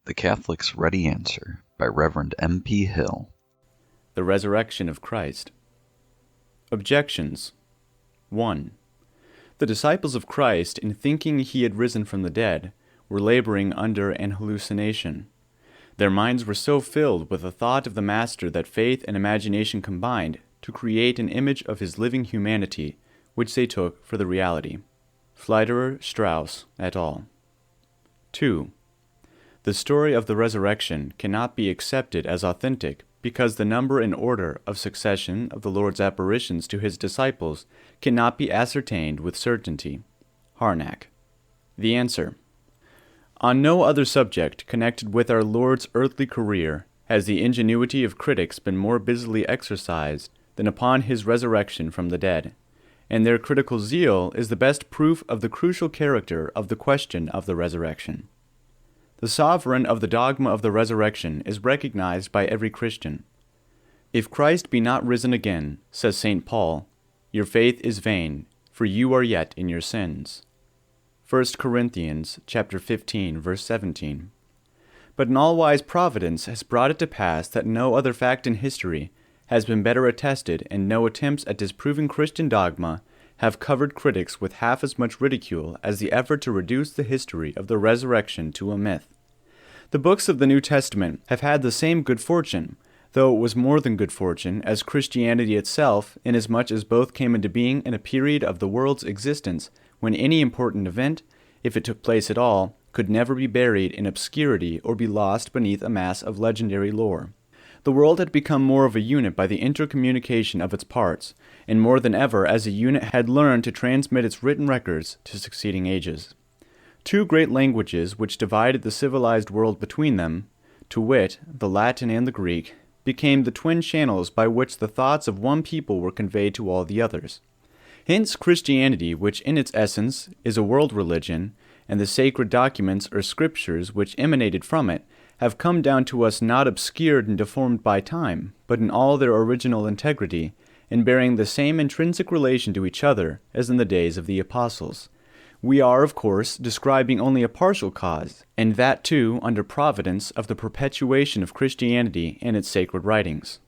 The Catholic's Ready Answer by Reverend M.P. Hill. The Resurrection of Christ. Objections. 1. The disciples of Christ, in thinking he had risen from the dead, were laboring under an hallucination. Their minds were so filled with the thought of the Master that faith and imagination combined to create an image of his living humanity, which they took for the reality. Pfleiderer, Strauss, et al. 2. The story of the resurrection cannot be accepted as authentic because the number and order of succession of the Lord's apparitions to his disciples cannot be ascertained with certainty. Harnack. The answer. On no other subject connected with our Lord's earthly career has the ingenuity of critics been more busily exercised than upon his resurrection from the dead, and their critical zeal is the best proof of the crucial character of the question of the resurrection. The sovereign of the dogma of the resurrection is recognized by every Christian. If Christ be not risen again, says St. Paul, your faith is vain, for you are yet in your sins. 1 Corinthians chapter 15, verse 17. But an all-wise providence has brought it to pass that no other fact in history has been better attested, and no attempts at disproving Christian dogma have covered critics with half as much ridicule as the effort to reduce the history of the resurrection to a myth. The books of the New Testament have had the same good fortune, though it was more than good fortune, as Christianity itself, inasmuch as both came into being in a period of the world's existence when any important event, if it took place at all, could never be buried in obscurity or be lost beneath a mass of legendary lore. The world had become more of a unit by the intercommunication of its parts, and more than ever as a unit had learned to transmit its written records to succeeding ages. Two great languages which divided the civilized world between them, to wit, the Latin and the Greek, became the twin channels by which the thoughts of one people were conveyed to all the others. Hence Christianity, which in its essence is a world religion, and the sacred documents or scriptures which emanated from it, have come down to us not obscured and deformed by time, but in all their original integrity, and bearing the same intrinsic relation to each other as in the days of the apostles. We are, of course, describing only a partial cause, and that too under providence of the perpetuation of Christianity and its sacred writings.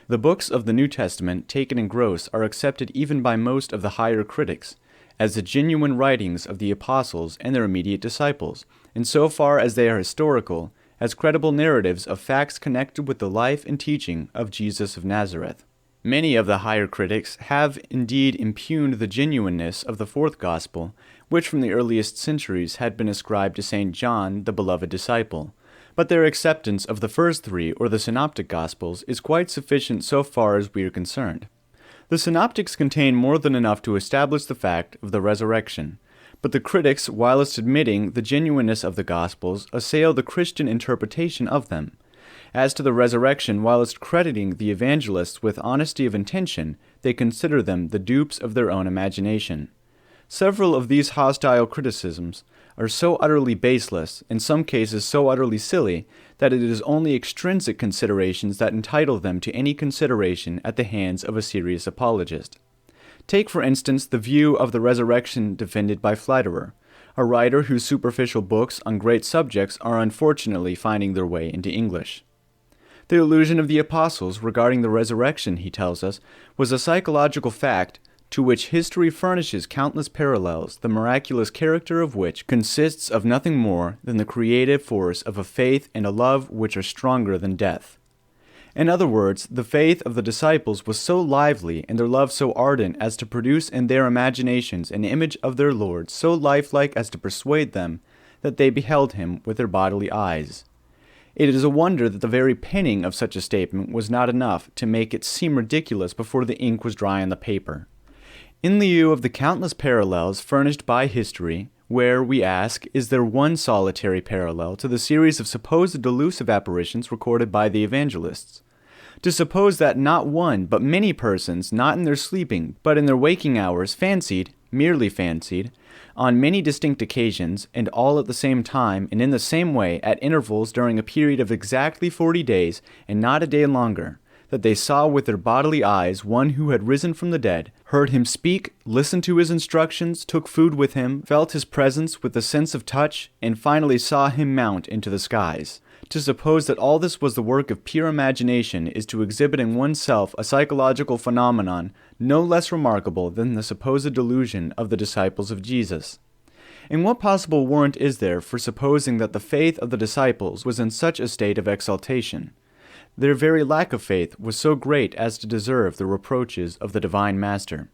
The books of the New Testament, taken in gross, are accepted even by most of the higher critics, as the genuine writings of the apostles and their immediate disciples, in so far as they are historical, as credible narratives of facts connected with the life and teaching of Jesus of Nazareth. Many of the higher critics have indeed impugned the genuineness of the fourth gospel, which from the earliest centuries had been ascribed to St. John, the beloved disciple. But their acceptance of the first three, or the synoptic gospels, is quite sufficient so far as we are concerned. The synoptics contain more than enough to establish the fact of the resurrection, but the critics, whilst admitting the genuineness of the Gospels, assail the Christian interpretation of them. As to the resurrection, whilst crediting the evangelists with honesty of intention, they consider them the dupes of their own imagination. Several of these hostile criticisms are so utterly baseless, in some cases so utterly silly, that it is only extrinsic considerations that entitle them to any consideration at the hands of a serious apologist. Take, for instance, the view of the resurrection defended by Pfleiderer, a writer whose superficial books on great subjects are unfortunately finding their way into English. The illusion of the apostles regarding the resurrection, he tells us, was a psychological fact to which history furnishes countless parallels, the miraculous character of which consists of nothing more than the creative force of a faith and a love which are stronger than death. In other words, the faith of the disciples was so lively and their love so ardent as to produce in their imaginations an image of their Lord so lifelike as to persuade them that they beheld him with their bodily eyes. It is a wonder that the very penning of such a statement was not enough to make it seem ridiculous before the ink was dry on the paper. In lieu of the countless parallels furnished by history, where, we ask, is there one solitary parallel to the series of supposed delusive apparitions recorded by the evangelists? To suppose that not one, but many persons, not in their sleeping, but in their waking hours, fancied, merely fancied, on many distinct occasions, and all at the same time, and in the same way, at intervals during a period of exactly 40 days, and not a day longer, that they saw with their bodily eyes one who had risen from the dead, heard him speak, listened to his instructions, took food with him, felt his presence with the sense of touch, and finally saw him mount into the skies. To suppose that all this was the work of pure imagination is to exhibit in oneself a psychological phenomenon no less remarkable than the supposed delusion of the disciples of Jesus. And what possible warrant is there for supposing that the faith of the disciples was in such a state of exaltation? Their very lack of faith was so great as to deserve the reproaches of the Divine Master.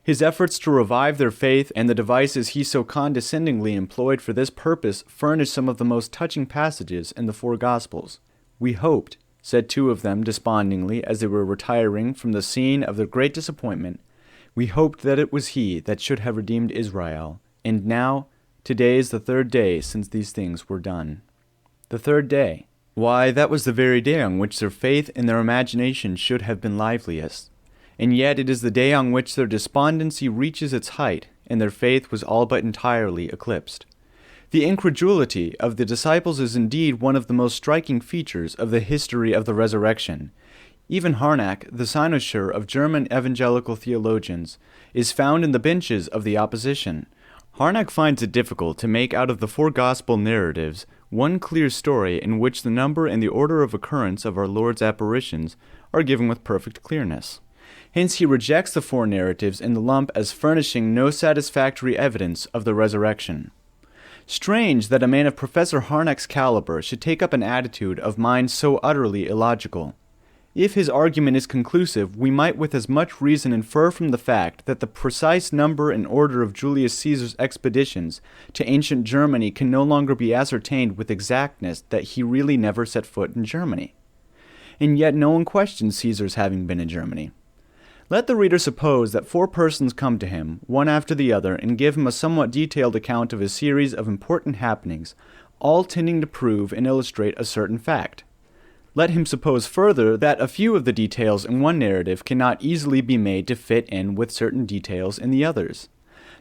His efforts to revive their faith and the devices he so condescendingly employed for this purpose furnish some of the most touching passages in the four Gospels. "We hoped," said two of them despondingly as they were retiring from the scene of their great disappointment, "we hoped that it was he that should have redeemed Israel. And now, today is the third day since these things were done." The third day. Why, that was the very day on which their faith and their imagination should have been liveliest. And yet it is the day on which their despondency reaches its height, and their faith was all but entirely eclipsed. The incredulity of the disciples is indeed one of the most striking features of the history of the resurrection. Even Harnack, the cynosure of German evangelical theologians, is found in the benches of the opposition. Harnack finds it difficult to make out of the four gospel narratives one clear story in which the number and the order of occurrence of our Lord's apparitions are given with perfect clearness. Hence he rejects the four narratives in the lump as furnishing no satisfactory evidence of the resurrection. Strange that a man of Professor Harnack's caliber should take up an attitude of mind so utterly illogical. If his argument is conclusive, we might with as much reason infer from the fact that the precise number and order of Julius Caesar's expeditions to ancient Germany can no longer be ascertained with exactness that he really never set foot in Germany. And yet no one questions Caesar's having been in Germany. Let the reader suppose that four persons come to him, one after the other, and give him a somewhat detailed account of a series of important happenings, all tending to prove and illustrate a certain fact. Let him suppose further that a few of the details in one narrative cannot easily be made to fit in with certain details in the others.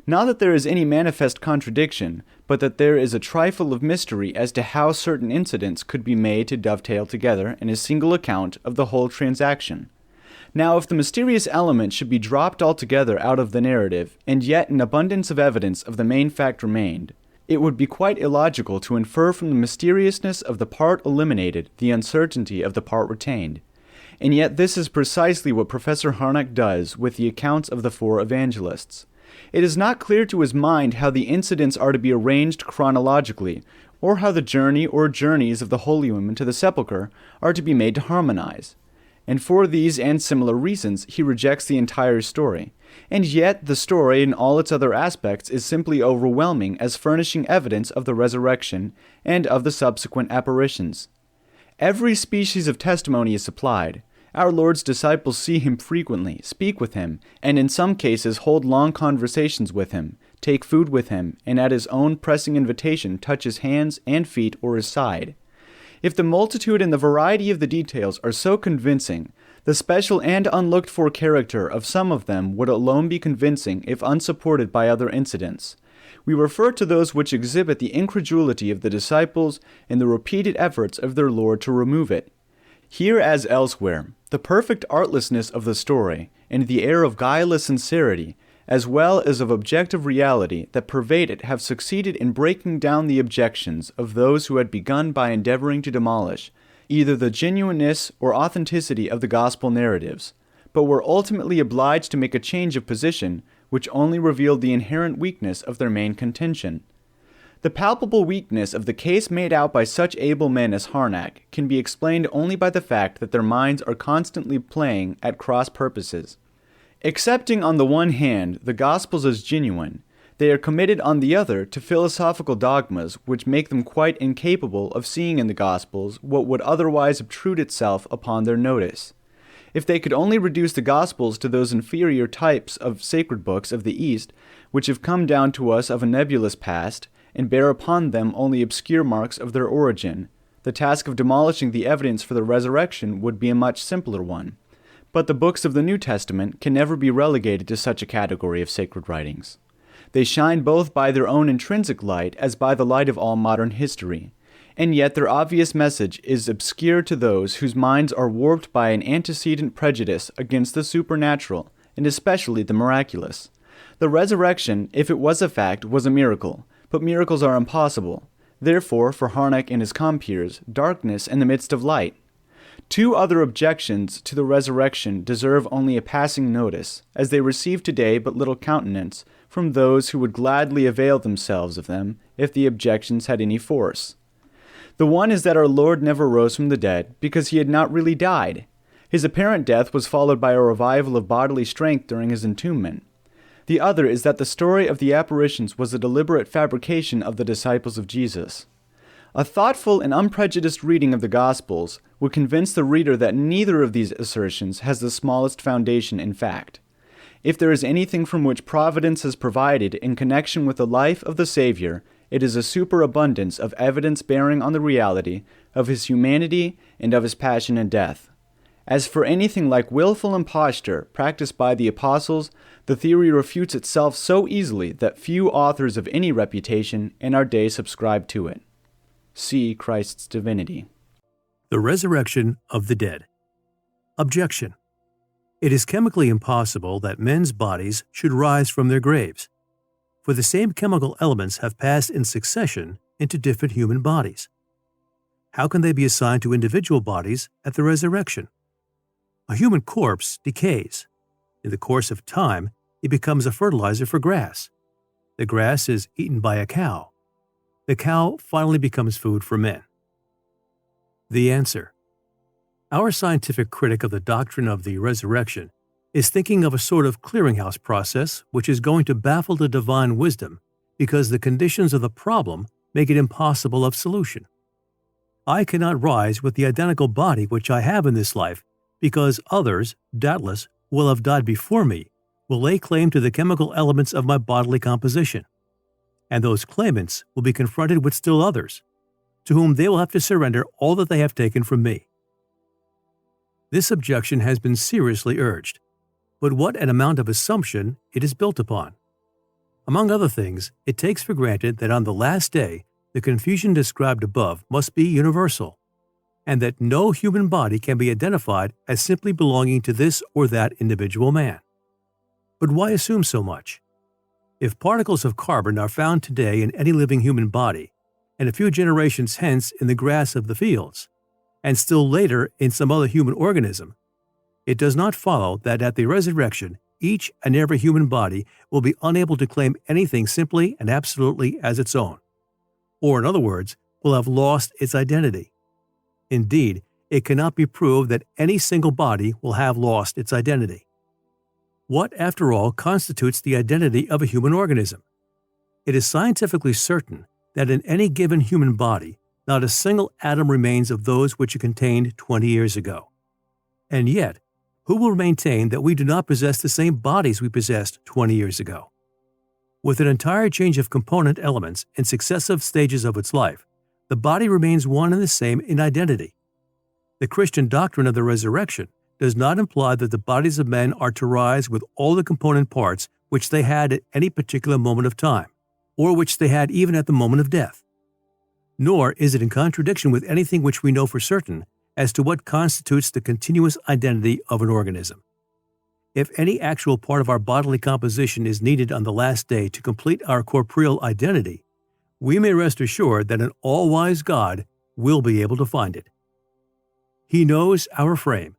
Not that there is any manifest contradiction, but that there is a trifle of mystery as to how certain incidents could be made to dovetail together in a single account of the whole transaction. Now, if the mysterious element should be dropped altogether out of the narrative, and yet an abundance of evidence of the main fact remained, it would be quite illogical to infer from the mysteriousness of the part eliminated the uncertainty of the part retained. And yet this is precisely what Professor Harnack does with the accounts of the four evangelists. It is not clear to his mind how the incidents are to be arranged chronologically, or how the journey or journeys of the holy women to the sepulchre are to be made to harmonize. And for these and similar reasons, he rejects the entire story. And yet the story in all its other aspects is simply overwhelming as furnishing evidence of the resurrection and of the subsequent apparitions. Every species of testimony is supplied. Our Lord's disciples see him frequently, speak with him, and in some cases hold long conversations with him, take food with him, and at his own pressing invitation touch his hands and feet or his side. If the multitude and the variety of the details are so convincing, the special and unlooked-for character of some of them would alone be convincing if unsupported by other incidents. We refer to those which exhibit the incredulity of the disciples and the repeated efforts of their Lord to remove it. Here as elsewhere, the perfect artlessness of the story and the air of guileless sincerity, as well as of objective reality that pervade it, have succeeded in breaking down the objections of those who had begun by endeavoring to demolish either the genuineness or authenticity of the gospel narratives, but were ultimately obliged to make a change of position which only revealed the inherent weakness of their main contention. The palpable weakness of the case made out by such able men as Harnack can be explained only by the fact that their minds are constantly playing at cross purposes. Accepting on the one hand the Gospels as genuine, they are committed on the other to philosophical dogmas which make them quite incapable of seeing in the Gospels what would otherwise obtrude itself upon their notice. If they could only reduce the Gospels to those inferior types of sacred books of the East which have come down to us of a nebulous past, and bear upon them only obscure marks of their origin, the task of demolishing the evidence for the resurrection would be a much simpler one. But the books of the New Testament can never be relegated to such a category of sacred writings. They shine both by their own intrinsic light as by the light of all modern history, and yet their obvious message is obscure to those whose minds are warped by an antecedent prejudice against the supernatural and especially the miraculous. The resurrection, if it was a fact, was a miracle, but miracles are impossible. Therefore, for Harnack and his compeers, darkness in the midst of light. Two other objections to the resurrection deserve only a passing notice, as they receive today but little countenance from those who would gladly avail themselves of them if the objections had any force. The one is that our Lord never rose from the dead because he had not really died. His apparent death was followed by a revival of bodily strength during his entombment. The other is that the story of the apparitions was a deliberate fabrication of the disciples of Jesus. A thoughtful and unprejudiced reading of the Gospels would convince the reader that neither of these assertions has the smallest foundation in fact. If there is anything from which Providence has provided in connection with the life of the Savior, it is a superabundance of evidence bearing on the reality of his humanity and of his passion and death. As for anything like willful imposture practiced by the apostles, the theory refutes itself so easily that few authors of any reputation in our day subscribe to it. See Christ's divinity. The resurrection of the dead. Objection. It is chemically impossible that men's bodies should rise from their graves, for the same chemical elements have passed in succession into different human bodies. How can they be assigned to individual bodies at the resurrection? A human corpse decays. In the course of time, it becomes a fertilizer for grass. The grass is eaten by a cow. The cow finally becomes food for men. The answer. Our scientific critic of the doctrine of the resurrection is thinking of a sort of clearinghouse process which is going to baffle the divine wisdom because the conditions of the problem make it impossible of solution. I cannot rise with the identical body which I have in this life because others, doubtless, will have died before me, will lay claim to the chemical elements of my bodily composition. And those claimants will be confronted with still others, to whom they will have to surrender all that they have taken from me. This objection has been seriously urged, but what an amount of assumption it is built upon. Among other things, it takes for granted that on the last day, the confusion described above must be universal, and that no human body can be identified as simply belonging to this or that individual man. But why assume so much? If particles of carbon are found today in any living human body, and a few generations hence in the grass of the fields, and still later in some other human organism, it does not follow that at the resurrection, each and every human body will be unable to claim anything simply and absolutely as its own, or in other words, will have lost its identity. Indeed, it cannot be proved that any single body will have lost its identity. What, after all, constitutes the identity of a human organism? It is scientifically certain that in any given human body, not a single atom remains of those which it contained 20 years ago. And yet, who will maintain that we do not possess the same bodies we possessed 20 years ago? With an entire change of component elements in successive stages of its life, the body remains one and the same in identity. The Christian doctrine of the resurrection does not imply that the bodies of men are to rise with all the component parts which they had at any particular moment of time, or which they had even at the moment of death. Nor is it in contradiction with anything which we know for certain as to what constitutes the continuous identity of an organism. If any actual part of our bodily composition is needed on the last day to complete our corporeal identity, we may rest assured that an all-wise God will be able to find it. He knows our frame.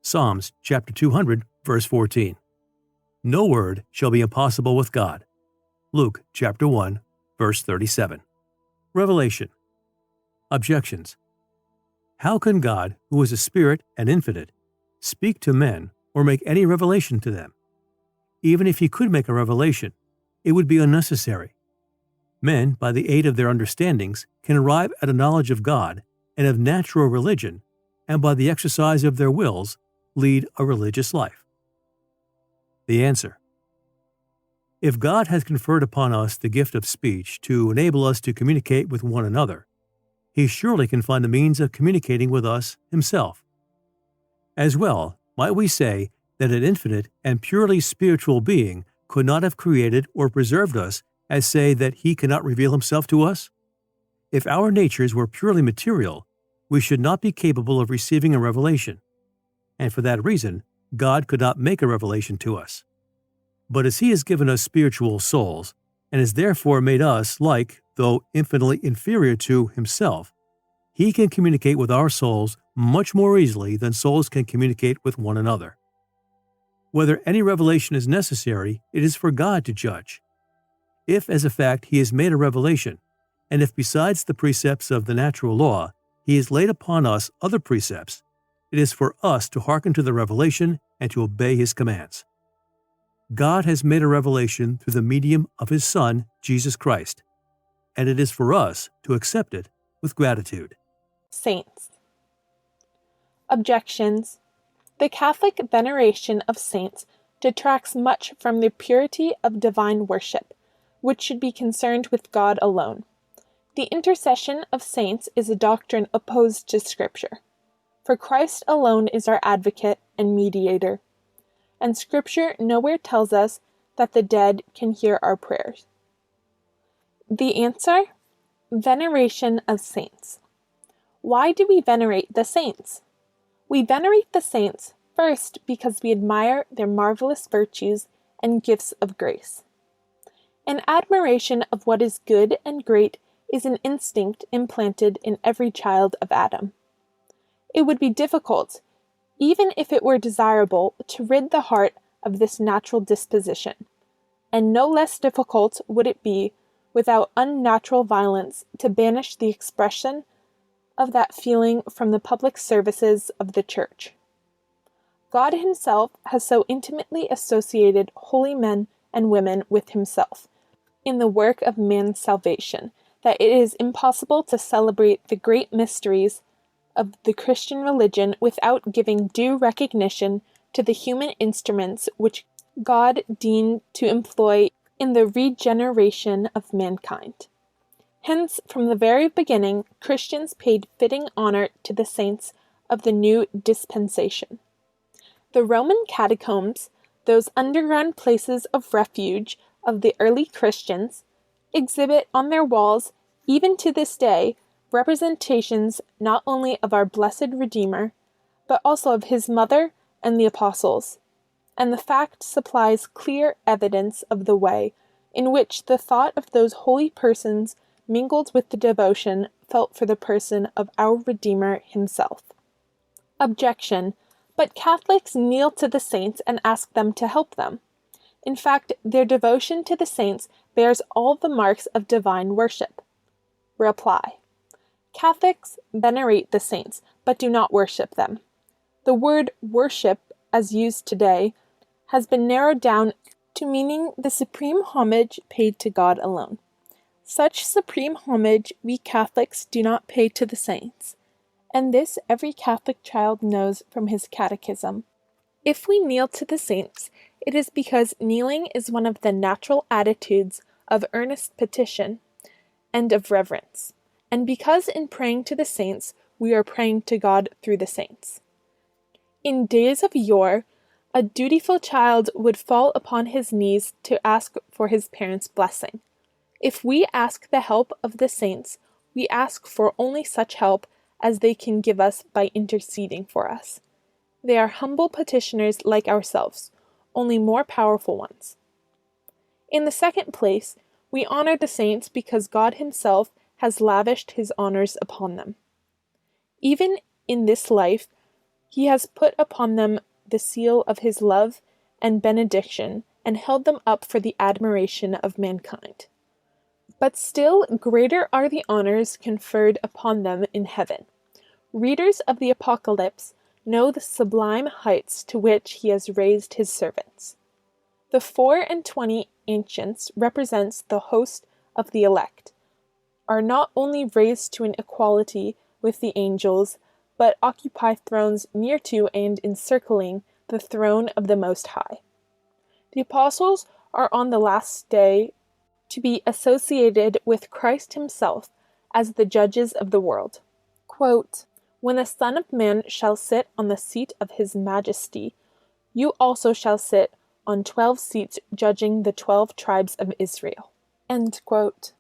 Psalms chapter 200, verse 14. No word shall be impossible with God. Luke chapter 1, verse 37. Revelation. Objections. How can God, who is a spirit and infinite, speak to men or make any revelation to them? Even if he could make a revelation, it would be unnecessary. Men, by the aid of their understandings, can arrive at a knowledge of God and of natural religion, and by the exercise of their wills, lead a religious life. The answer. If God has conferred upon us the gift of speech to enable us to communicate with one another, he surely can find a means of communicating with us himself. As well, might we say that an infinite and purely spiritual being could not have created or preserved us as say that he cannot reveal himself to us? If our natures were purely material, we should not be capable of receiving a revelation, and for that reason, God could not make a revelation to us. But as He has given us spiritual souls, and has therefore made us like, though infinitely inferior to, Himself, He can communicate with our souls much more easily than souls can communicate with one another. Whether any revelation is necessary, it is for God to judge. If, as a fact, He has made a revelation, and if besides the precepts of the natural law, He has laid upon us other precepts, it is for us to hearken to the revelation and to obey His commands. God has made a revelation through the medium of His Son, Jesus Christ, and it is for us to accept it with gratitude. Saints. Objections. The Catholic veneration of saints detracts much from the purity of divine worship, which should be concerned with God alone. The intercession of saints is a doctrine opposed to Scripture. For Christ alone is our advocate and mediator, and Scripture nowhere tells us that the dead can hear our prayers. The answer? Veneration of saints. Why do we venerate the saints? We venerate the saints, first, because we admire their marvelous virtues and gifts of grace. An admiration of what is good and great is an instinct implanted in every child of Adam. It would be difficult, even if it were desirable, to rid the heart of this natural disposition, and no less difficult would it be, without unnatural violence, to banish the expression of that feeling from the public services of the Church. God Himself has so intimately associated holy men and women with Himself in the work of man's salvation that it is impossible to celebrate the great mysteries of the Christian religion without giving due recognition to the human instruments which God deigned to employ in the regeneration of mankind. Hence, from the very beginning, Christians paid fitting honor to the saints of the new dispensation. The Roman catacombs, those underground places of refuge of the early Christians, exhibit on their walls, even to this day, representations not only of our blessed Redeemer, but also of His mother and the apostles, and the fact supplies clear evidence of the way in which the thought of those holy persons mingled with the devotion felt for the person of our Redeemer Himself. Objection. But Catholics kneel to the saints and ask them to help them. In fact, their devotion to the saints bears all the marks of divine worship. Reply. Catholics venerate the saints, but do not worship them. The word worship, as used today, has been narrowed down to meaning the supreme homage paid to God alone. Such supreme homage we Catholics do not pay to the saints, and this every Catholic child knows from his catechism. If we kneel to the saints, it is because kneeling is one of the natural attitudes of earnest petition and of reverence, and because in praying to the saints we are praying to God through the saints. In days of yore, a dutiful child would fall upon his knees to ask for his parents' blessing. If we ask the help of the saints, we ask for only such help as they can give us by interceding for us. They are humble petitioners like ourselves, only more powerful ones. In the second place, we honor the saints because God Himself has lavished His honors upon them. Even in this life, He has put upon them the seal of His love and benediction and held them up for the admiration of mankind. But still greater are the honors conferred upon them in heaven. Readers of the Apocalypse know the sublime heights to which He has raised His servants. The 24 ancients represents the host of the elect, are not only raised to an equality with the angels, but occupy thrones near to and encircling the throne of the Most High. The apostles are on the last day to be associated with Christ Himself as the judges of the world. Quote, "When the Son of Man shall sit on the seat of His majesty, you also shall sit on 12 seats judging the 12 tribes of Israel." End quote.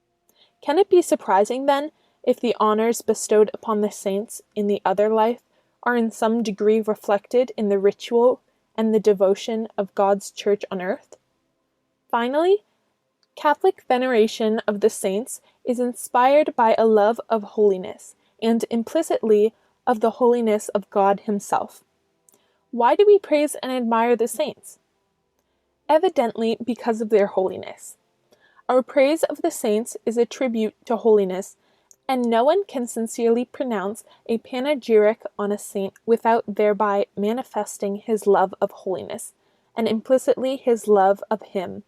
Can it be surprising, then, if the honors bestowed upon the saints in the other life are in some degree reflected in the ritual and the devotion of God's Church on earth? Finally, Catholic veneration of the saints is inspired by a love of holiness, and implicitly of the holiness of God Himself. Why do we praise and admire the saints? Evidently because of their holiness. Our praise of the saints is a tribute to holiness, and no one can sincerely pronounce a panegyric on a saint without thereby manifesting his love of holiness, and implicitly his love of Him,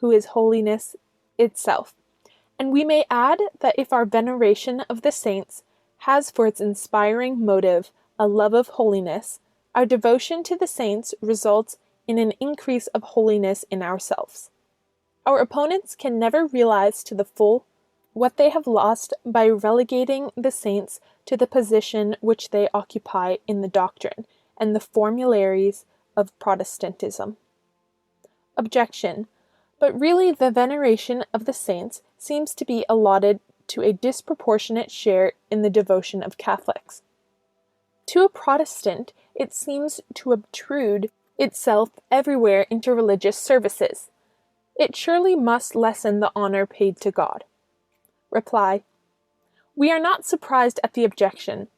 who is holiness itself. And we may add that if our veneration of the saints has for its inspiring motive a love of holiness, our devotion to the saints results in an increase of holiness in ourselves. Our opponents can never realize to the full what they have lost by relegating the saints to the position which they occupy in the doctrine and the formularies of Protestantism. Objection. But really the veneration of the saints seems to be allotted to a disproportionate share in the devotion of Catholics. To a Protestant, it seems to obtrude itself everywhere into religious services. It surely must lessen the honor paid to God. Reply. We are not surprised at the objection.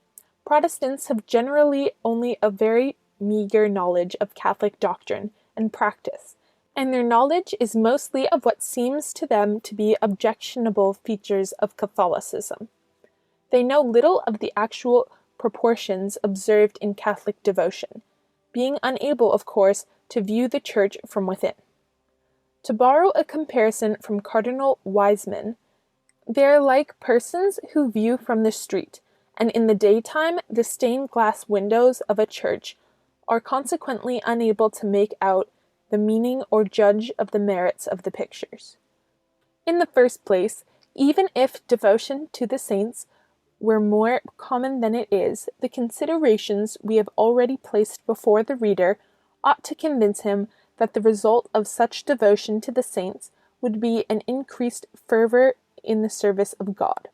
Protestants have generally only a very meager knowledge of Catholic doctrine and practice, and their knowledge is mostly of what seems to them to be objectionable features of Catholicism. They know little of the actual proportions observed in Catholic devotion, being unable, of course, to view the Church from within. To borrow a comparison from Cardinal Wiseman, they are like persons who view from the street, and in the daytime the stained glass windows of a church are consequently unable to make out the meaning or judge of the merits of the pictures. In the first place, even if devotion to the saints were more common than it is, the considerations we have already placed before the reader ought to convince him that the result of such devotion to the saints would be an increased fervor in the service of God.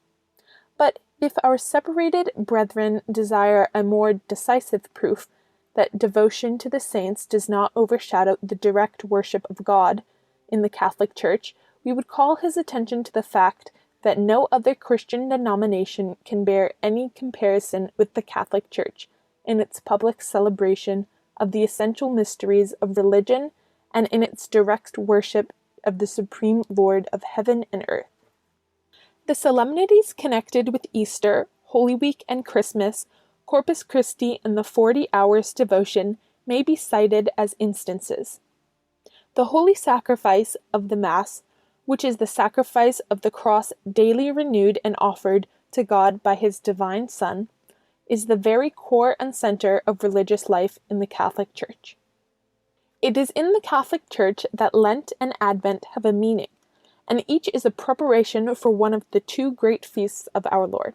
But if our separated brethren desire a more decisive proof that devotion to the saints does not overshadow the direct worship of God in the Catholic Church, we would call his attention to the fact that no other Christian denomination can bear any comparison with the Catholic Church in its public celebration of the essential mysteries of religion and in its direct worship of the Supreme Lord of heaven and earth. The solemnities connected with Easter, Holy Week, and Christmas, Corpus Christi, and the 40 hours devotion may be cited as instances. The holy sacrifice of the Mass, which is the sacrifice of the cross daily renewed and offered to God by His divine Son, is the very core and center of religious life in the Catholic Church. It is in the Catholic Church that Lent and Advent have a meaning, and each is a preparation for one of the two great feasts of our Lord.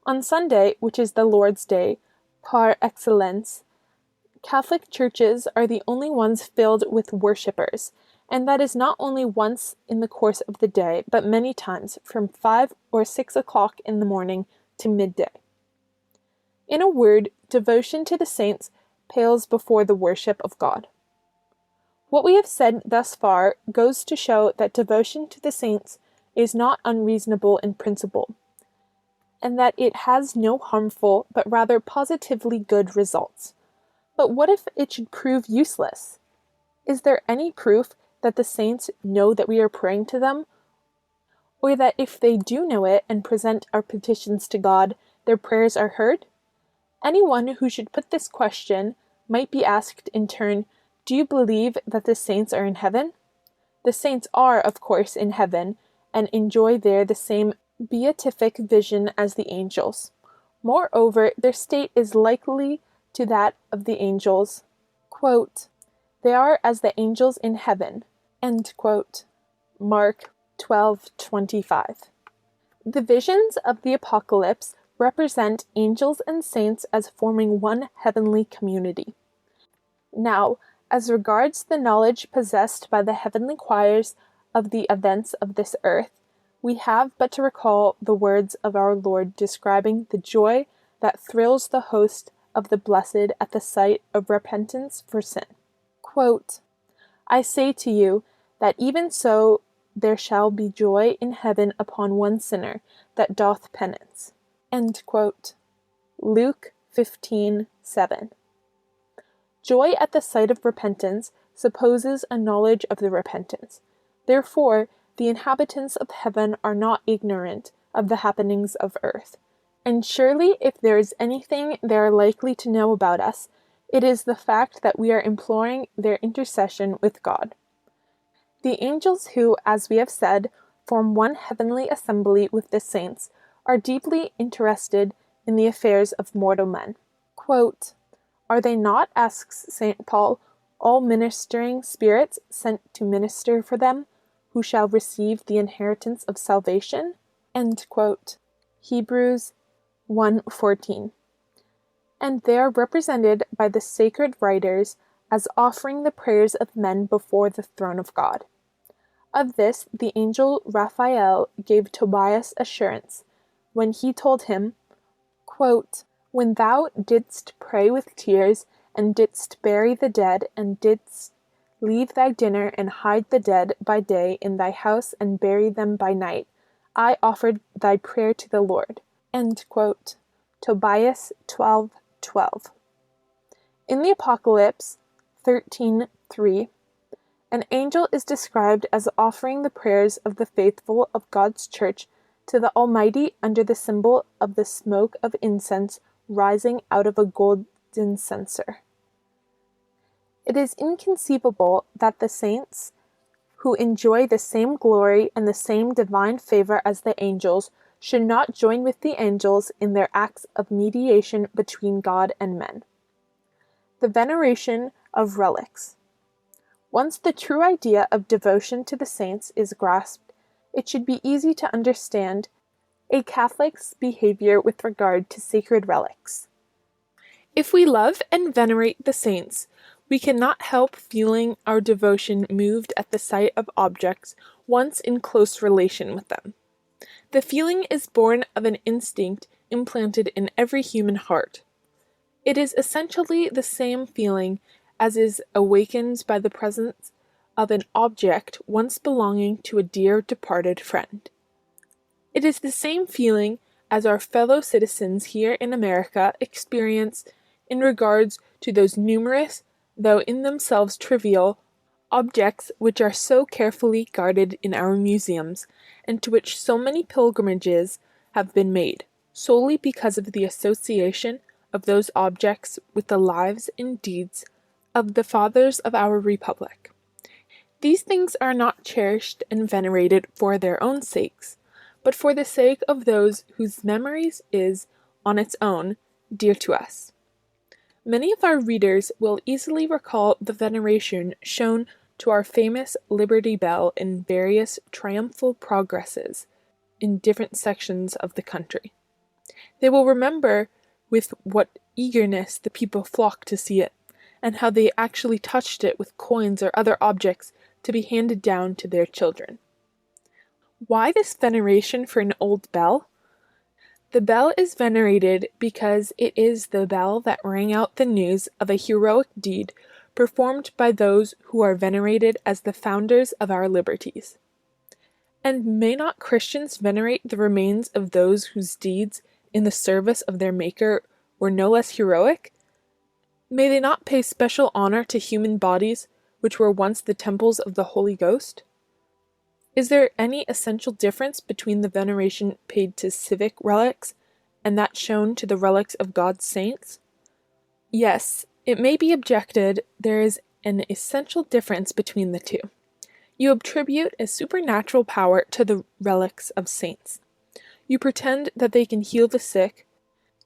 On Sunday, which is the Lord's Day, par excellence, Catholic churches are the only ones filled with worshippers, and that is not only once in the course of the day, but many times, from 5 or 6 o'clock in the morning to midday. In a word, devotion to the saints pales before the worship of God. What we have said thus far goes to show that devotion to the saints is not unreasonable in principle, and that it has no harmful, but rather positively good results. But what if it should prove useless? Is there any proof that the saints know that we are praying to them, or that if they do know it and present our petitions to God, their prayers are heard? Anyone who should put this question might be asked in turn, do you believe that the saints are in heaven? The saints are, of course, in heaven, and enjoy there the same beatific vision as the angels. Moreover, their state is likely to that of the angels. Quote, they are as the angels in heaven. End quote. Mark 12:25. The visions of the Apocalypse represent angels and saints as forming one heavenly community. Now, as regards the knowledge possessed by the heavenly choirs of the events of this earth, we have but to recall the words of our Lord describing the joy that thrills the host of the blessed at the sight of repentance for sin. Quote, I say to you that even so there shall be joy in heaven upon one sinner that doth penance. End quote. Luke 15:7. Joy at the sight of repentance supposes a knowledge of the repentance. Therefore, the inhabitants of heaven are not ignorant of the happenings of earth. And surely, if there is anything they are likely to know about us, it is the fact that we are imploring their intercession with God. The angels who, as we have said, form one heavenly assembly with the saints, are deeply interested in the affairs of mortal men. Quote, Are they not, asks St. Paul, all ministering spirits sent to minister for them, who shall receive the inheritance of salvation? End quote. Hebrews 1:14. And they are represented by the sacred writers as offering the prayers of men before the throne of God. Of this, the angel Raphael gave Tobias assurance when he told him, quote, When thou didst pray with tears, and didst bury the dead, and didst leave thy dinner, and hide the dead by day in thy house, and bury them by night, I offered thy prayer to the Lord. End quote. Tobias 12:12. In the Apocalypse 13:3, an angel is described as offering the prayers of the faithful of God's church to the Almighty under the symbol of the smoke of incense rising out of a golden censer. It is inconceivable that the saints, who enjoy the same glory and the same divine favor as the angels, should not join with the angels in their acts of mediation between God and men. The veneration of relics. Once the true idea of devotion to the saints is grasped, it should be easy to understand a Catholic's behavior with regard to sacred relics. If we love and venerate the saints, we cannot help feeling our devotion moved at the sight of objects once in close relation with them. The feeling is born of an instinct implanted in every human heart. It is essentially the same feeling as is awakened by the presence of an object once belonging to a dear departed friend. It is the same feeling as our fellow citizens here in America experience in regards to those numerous, though in themselves trivial, objects which are so carefully guarded in our museums, and to which so many pilgrimages have been made, solely because of the association of those objects with the lives and deeds of the fathers of our Republic. These things are not cherished and venerated for their own sakes, but for the sake of those whose memories is, on its own, dear to us. Many of our readers will easily recall the veneration shown to our famous Liberty Bell in various triumphal progresses in different sections of the country. They will remember with what eagerness the people flocked to see it, and how they actually touched it with coins or other objects to be handed down to their children. Why this veneration for an old bell? The bell is venerated because it is the bell that rang out the news of a heroic deed performed by those who are venerated as the founders of our liberties. And may not Christians venerate the remains of those whose deeds in the service of their Maker were no less heroic? May they not pay special honor to human bodies which were once the temples of the Holy Ghost? Is there any essential difference between the veneration paid to civic relics and that shown to the relics of God's saints? Yes, it may be objected there is an essential difference between the two. You attribute a supernatural power to the relics of saints. You pretend that they can heal the sick,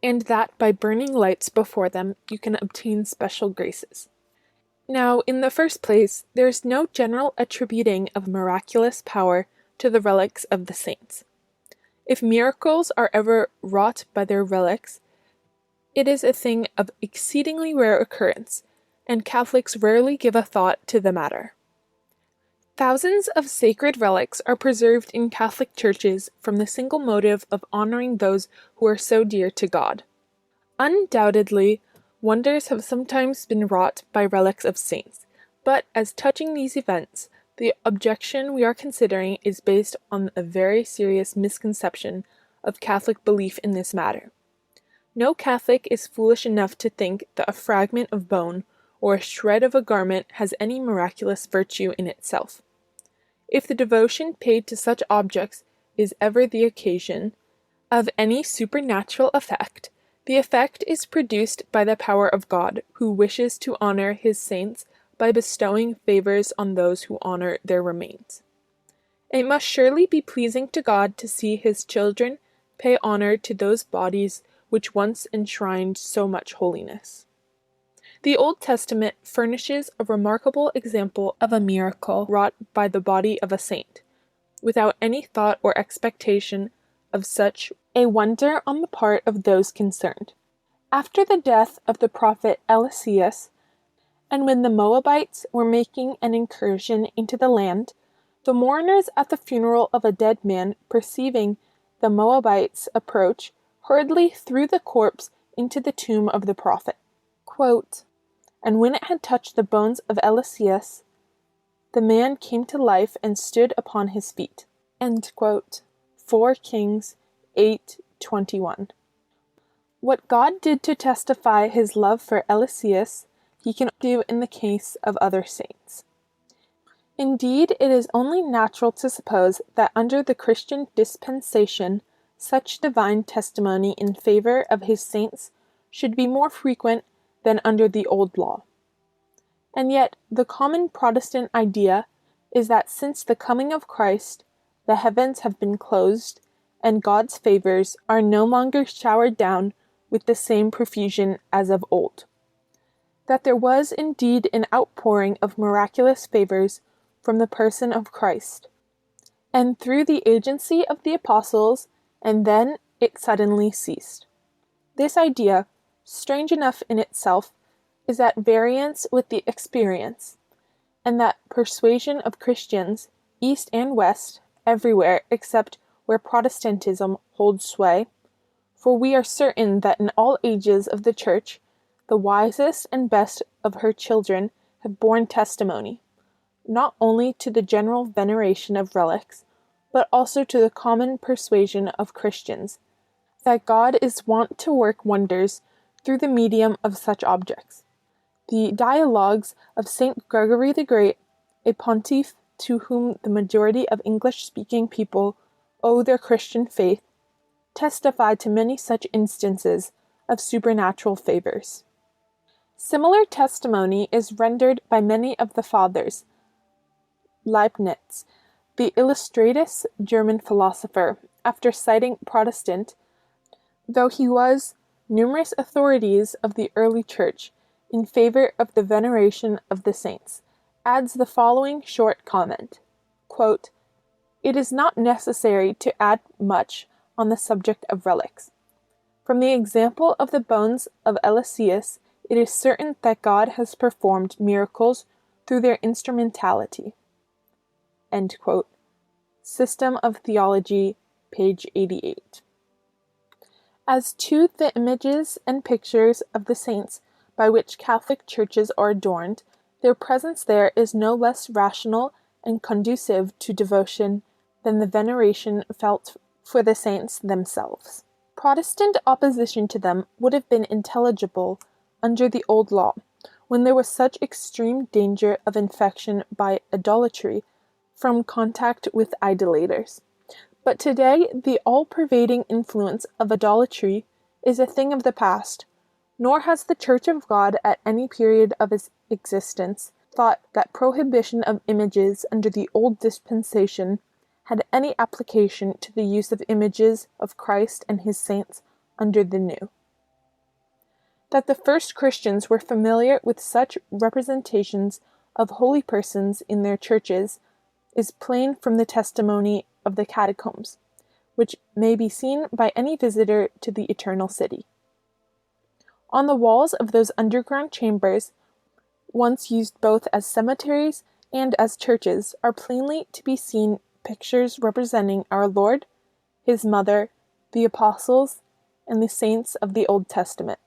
and that by burning lights before them you can obtain special graces. Now, in the first place, there is no general attributing of miraculous power to the relics of the saints. If miracles are ever wrought by their relics, it is a thing of exceedingly rare occurrence, and Catholics rarely give a thought to the matter. Thousands of sacred relics are preserved in Catholic churches from the single motive of honoring those who are so dear to God. Undoubtedly, Wonders have sometimes been wrought by relics of saints, but as touching these events, the objection we are considering is based on a very serious misconception of Catholic belief in this matter. No Catholic is foolish enough to think that a fragment of bone or a shred of a garment has any miraculous virtue in itself. If the devotion paid to such objects is ever the occasion of any supernatural effect, the effect is produced by the power of God, who wishes to honor his saints by bestowing favors on those who honor their remains. It must surely be pleasing to God to see his children pay honor to those bodies which once enshrined so much holiness. The Old Testament furnishes a remarkable example of a miracle wrought by the body of a saint, without any thought or expectation of such a wonder on the part of those concerned. After the death of the prophet Eliseus, and when the Moabites were making an incursion into the land, the mourners at the funeral of a dead man, perceiving the Moabites approach, hurriedly threw the corpse into the tomb of the prophet. Quote, "And when it had touched the bones of Eliseus, the man came to life and stood upon his feet." End quote. 4 Kings 8:21. What God did to testify his love for Eliseus, he can do in the case of other saints. Indeed, it is only natural to suppose that under the Christian dispensation, such divine testimony in favor of his saints should be more frequent than under the old law. And yet, the common Protestant idea is that since the coming of Christ, the heavens have been closed, and God's favors are no longer showered down with the same profusion as of old. That there was indeed an outpouring of miraculous favors from the person of Christ, and through the agency of the apostles, and then it suddenly ceased. This idea, strange enough in itself, is at variance with the experience, and that persuasion of Christians, East and West, everywhere except where Protestantism holds sway, for we are certain that in all ages of the Church, the wisest and best of her children have borne testimony, not only to the general veneration of relics, but also to the common persuasion of Christians, that God is wont to work wonders through the medium of such objects. The dialogues of St. Gregory the Great, a pontiff to whom the majority of English-speaking people owe their Christian faith, testify to many such instances of supernatural favors. Similar testimony is rendered by many of the fathers. Leibniz, the illustrious German philosopher, after citing Protestant, though he was, numerous authorities of the early Church in favor of the veneration of the saints, adds the following short comment, quote, "It is not necessary to add much on the subject of relics. From the example of the bones of Eliseus, it is certain that God has performed miracles through their instrumentality." End quote. System of Theology, page 88. As to the images and pictures of the saints by which Catholic churches are adorned, their presence there is no less rational and conducive to devotion than the veneration felt for the saints themselves. Protestant opposition to them would have been intelligible under the old law, when there was such extreme danger of infection by idolatry from contact with idolaters. But today, the all-pervading influence of idolatry is a thing of the past, nor has the Church of God at any period of its existence thought that prohibition of images under the old dispensation had any application to the use of images of Christ and his saints under the new. That the first Christians were familiar with such representations of holy persons in their churches is plain from the testimony of the catacombs, which may be seen by any visitor to the Eternal City. On the walls of those underground chambers, once used both as cemeteries and as churches, are plainly to be seen pictures representing our Lord, his mother, the apostles, and the saints of the Old Testament.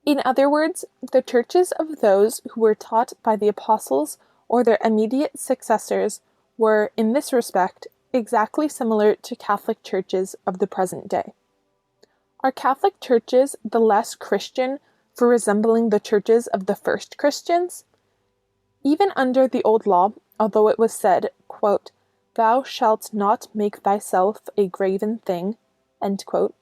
In other words, the churches of those who were taught by the apostles or their immediate successors were, in this respect, exactly similar to Catholic churches of the present day. Are Catholic churches the less Christian for resembling the churches of the first Christians? Even under the Old Law, although it was said, quote, "Thou shalt not make thyself a graven thing," end quote,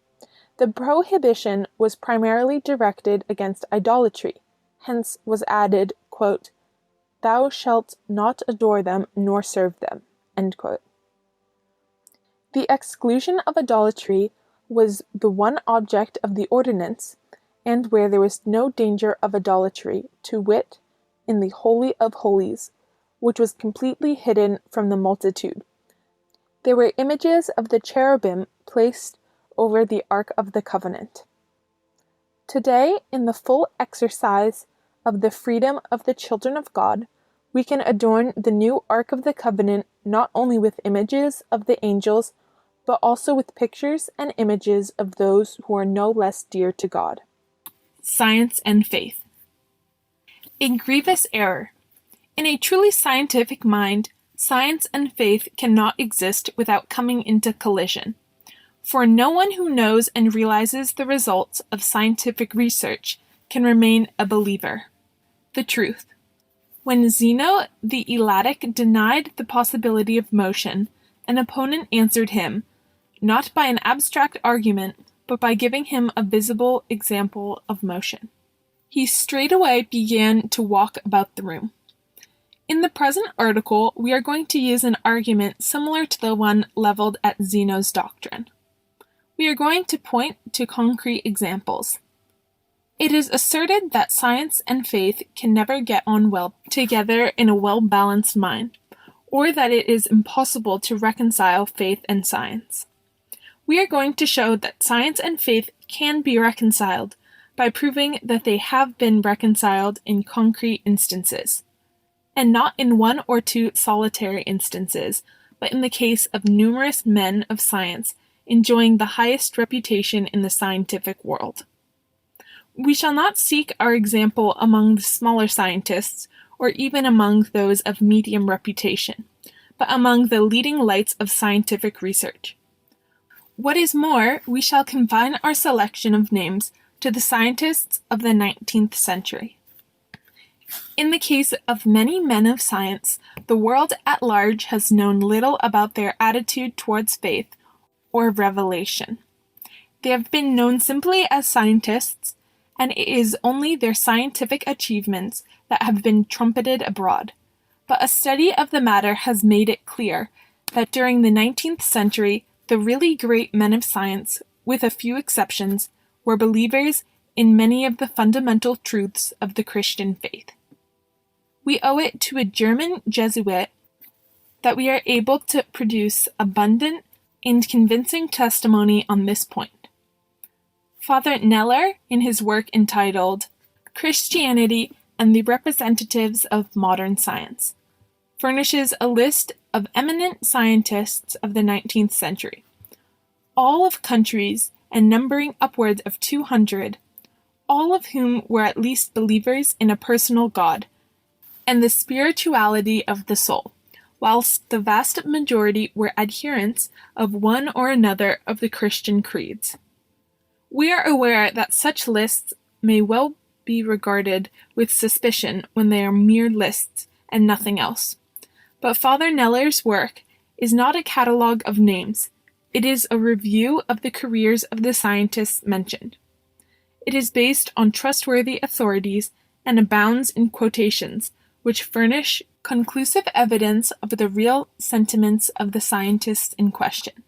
the prohibition was primarily directed against idolatry, hence was added, quote, "Thou shalt not adore them nor serve them," end quote. The exclusion of idolatry was the one object of the ordinance, and where there was no danger of idolatry, to wit, in the Holy of Holies, which was completely hidden from the multitude. There were images of the cherubim placed over the Ark of the Covenant. Today, in the full exercise of the freedom of the children of God, we can adorn the new Ark of the Covenant not only with images of the angels, but also with pictures and images of those who are no less dear to God. Science and faith. A grievous error. In a truly scientific mind, science and faith cannot exist without coming into collision. For no one who knows and realizes the results of scientific research can remain a believer. The truth. When Zeno the Eleatic denied the possibility of motion, an opponent answered him, not by an abstract argument, but by giving him a visible example of motion. He straightway began to walk about the room. In the present article, we are going to use an argument similar to the one leveled at Zeno's doctrine. We are going to point to concrete examples. It is asserted that science and faith can never get on well together in a well-balanced mind, or that it is impossible to reconcile faith and science. We are going to show that science and faith can be reconciled by proving that they have been reconciled in concrete instances, and not in one or two solitary instances, but in the case of numerous men of science enjoying the highest reputation in the scientific world. We shall not seek our example among the smaller scientists, or even among those of medium reputation, but among the leading lights of scientific research. What is more, we shall confine our selection of names to the scientists of the 19th century. In the case of many men of science, the world at large has known little about their attitude towards faith or revelation. They have been known simply as scientists, and it is only their scientific achievements that have been trumpeted abroad. But a study of the matter has made it clear that during the 19th century, the really great men of science, with a few exceptions, were believers in many of the fundamental truths of the Christian faith. We owe it to a German Jesuit that we are able to produce abundant and convincing testimony on this point. Father Kneller, in his work entitled Christianity and the Representatives of Modern Science, furnishes a list of eminent scientists of the 19th century, all of countries and numbering upwards of 200, all of whom were at least believers in a personal God and the spirituality of the soul, whilst the vast majority were adherents of one or another of the Christian creeds. We are aware that such lists may well be regarded with suspicion when they are mere lists and nothing else. But Father Kneller's work is not a catalogue of names. It is a review of the careers of the scientists mentioned. It is based on trustworthy authorities and abounds in quotations, which furnish conclusive evidence of the real sentiments of the scientists in question.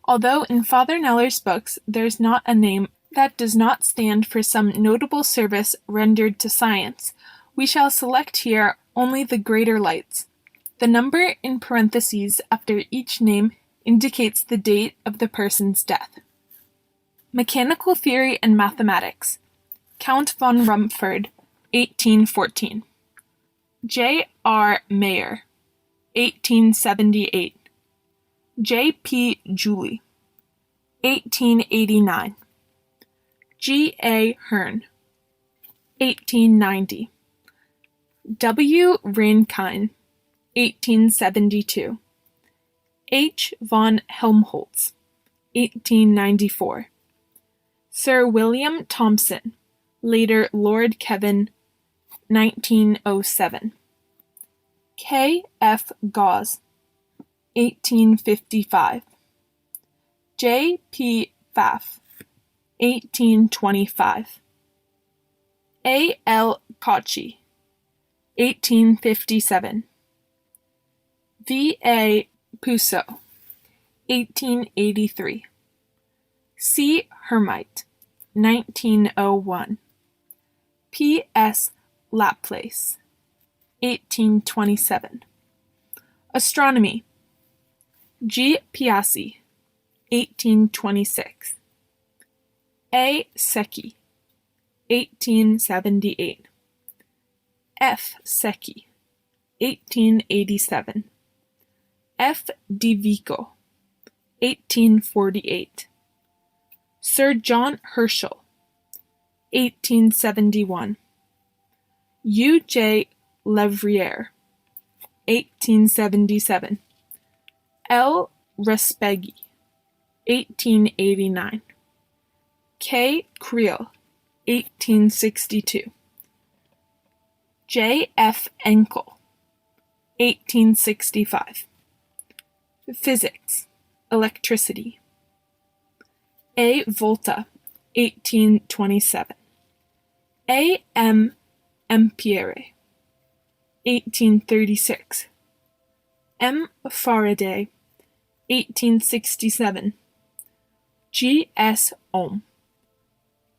Although in Father Kneller's books there is not a name that does not stand for some notable service rendered to science, we shall select here only the greater lights. The number in parentheses after each name indicates the date of the person's death. Mechanical Theory and Mathematics. Count von Rumford, 1814. J. R. Mayer, 1878. J. P. Julie, 1889. G. A. Hearn, 1890. W. Rankine, 1872. H. von Helmholtz, 1894. Sir William Thomson, later Lord Kelvin, 1907. K. F. Gauss, 1855. J. P. Pfaff, 1825. A. L. Cauchy, 1857. V. A. Puceau, 1883. C. Hermite, 1901. P. S. Laplace, 1827. Astronomy. G. Piazzi, 1826. A. Secchi, 1878. F. Secchi, 1887. F. de Vico, 1848. Sir John Herschel, 1871. U. J. Leverrier, 1877. L. Respighi, 1889. K. Creel, 1862. J. F. Enkel, 1865. Physics, electricity. A. Volta, 1827. A. M. Ampere, 1836. M. Faraday, 1867. G. S. Ohm,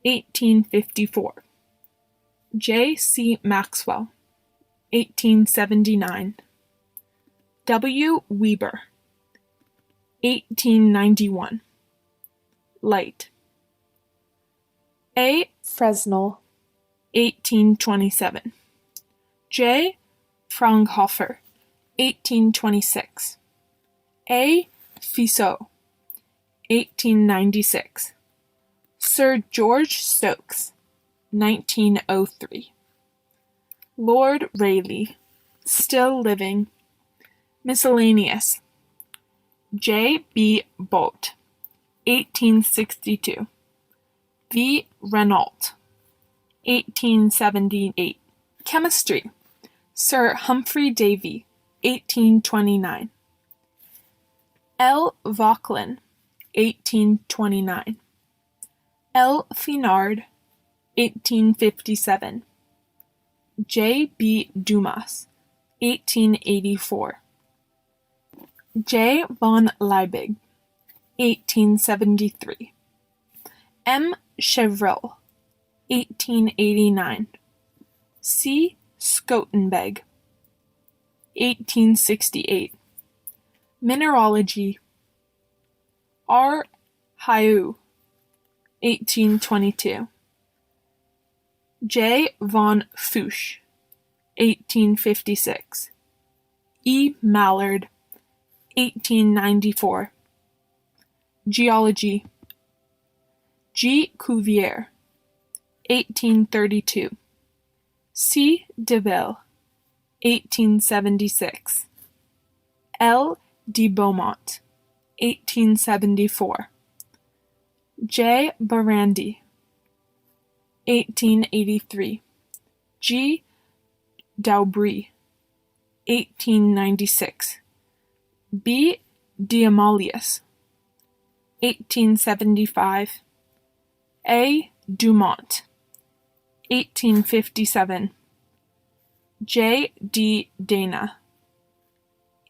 1854. J. C. Maxwell, 1879. W. Weber, 1891. Light. A. Fresnel, 1827. J. Fraunhofer, 1826. A. Fizeau, 1896. Sir George Stokes, 1903. Lord Rayleigh, still living. Miscellaneous. J. B. Bolt, 1862. V. Renault, 1878. Chemistry. Sir Humphrey Davy, 1829. L. Vauquelin, 1829. L. Thenard, 1857. J. B. Dumas, 1884. J. von Liebig, 1873. M. Chevreul, 1889. C. Schoenberg, 1868. Mineralogy. R. Hayu, 1822. J. von Fuchs, 1856. E. Mallard, 1894. Geology. G. Cuvier, 1832. C. Deville, 1876. L. de Beaumont, 1874. J. Barrandi, 1883. G. Daubry, 1896. B. Diamalius, 1875. A. Dumont, 1857. J. D. Dana,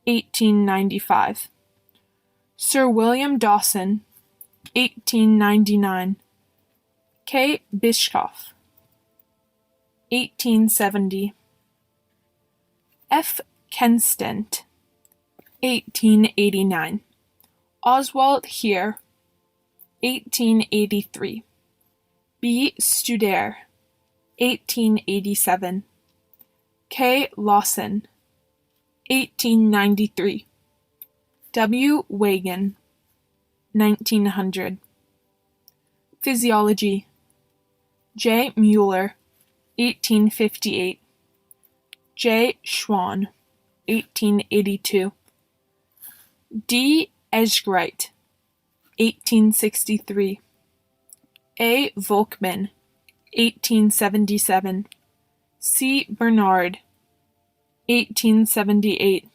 1895. Sir William Dawson, 1899. K. Bischoff, 1870. F. Kenstent, 1889. Oswald Heer, 1883. B. Studer, 1887. K. Lawson, 1893. W. Wagon, 1900. Physiology. J. Mueller, 1858. J. Schwann, 1882. D. Esgright, 1863. A. Volkmann, 1877. C. Bernard, 1878.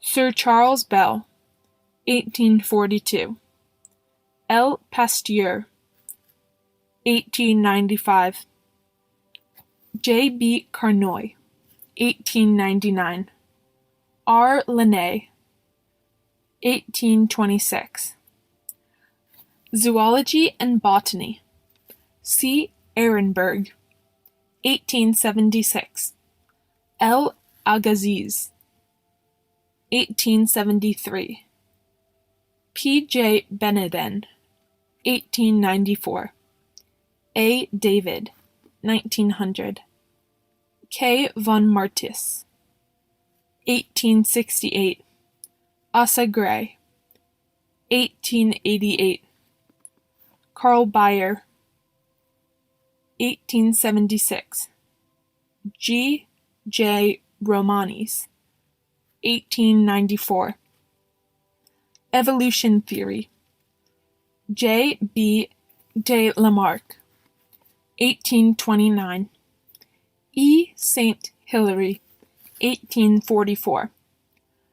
Sir Charles Bell, 1842. L. Pasteur, 1895. J. B. Carnoy, 1899. R. Linné, 1826. Zoology and Botany. C. Ehrenberg, 1876. L. Agassiz, 1873. P. J. Beneden, 1894. A. David, 1900. K. von Martis, 1868. Asa Gray, 1888. Carl Bayer, 1876. G. J. Romanis, 1894. Evolution theory. J. B. de Lamarck, 1829. E. St. Hilary, 1844.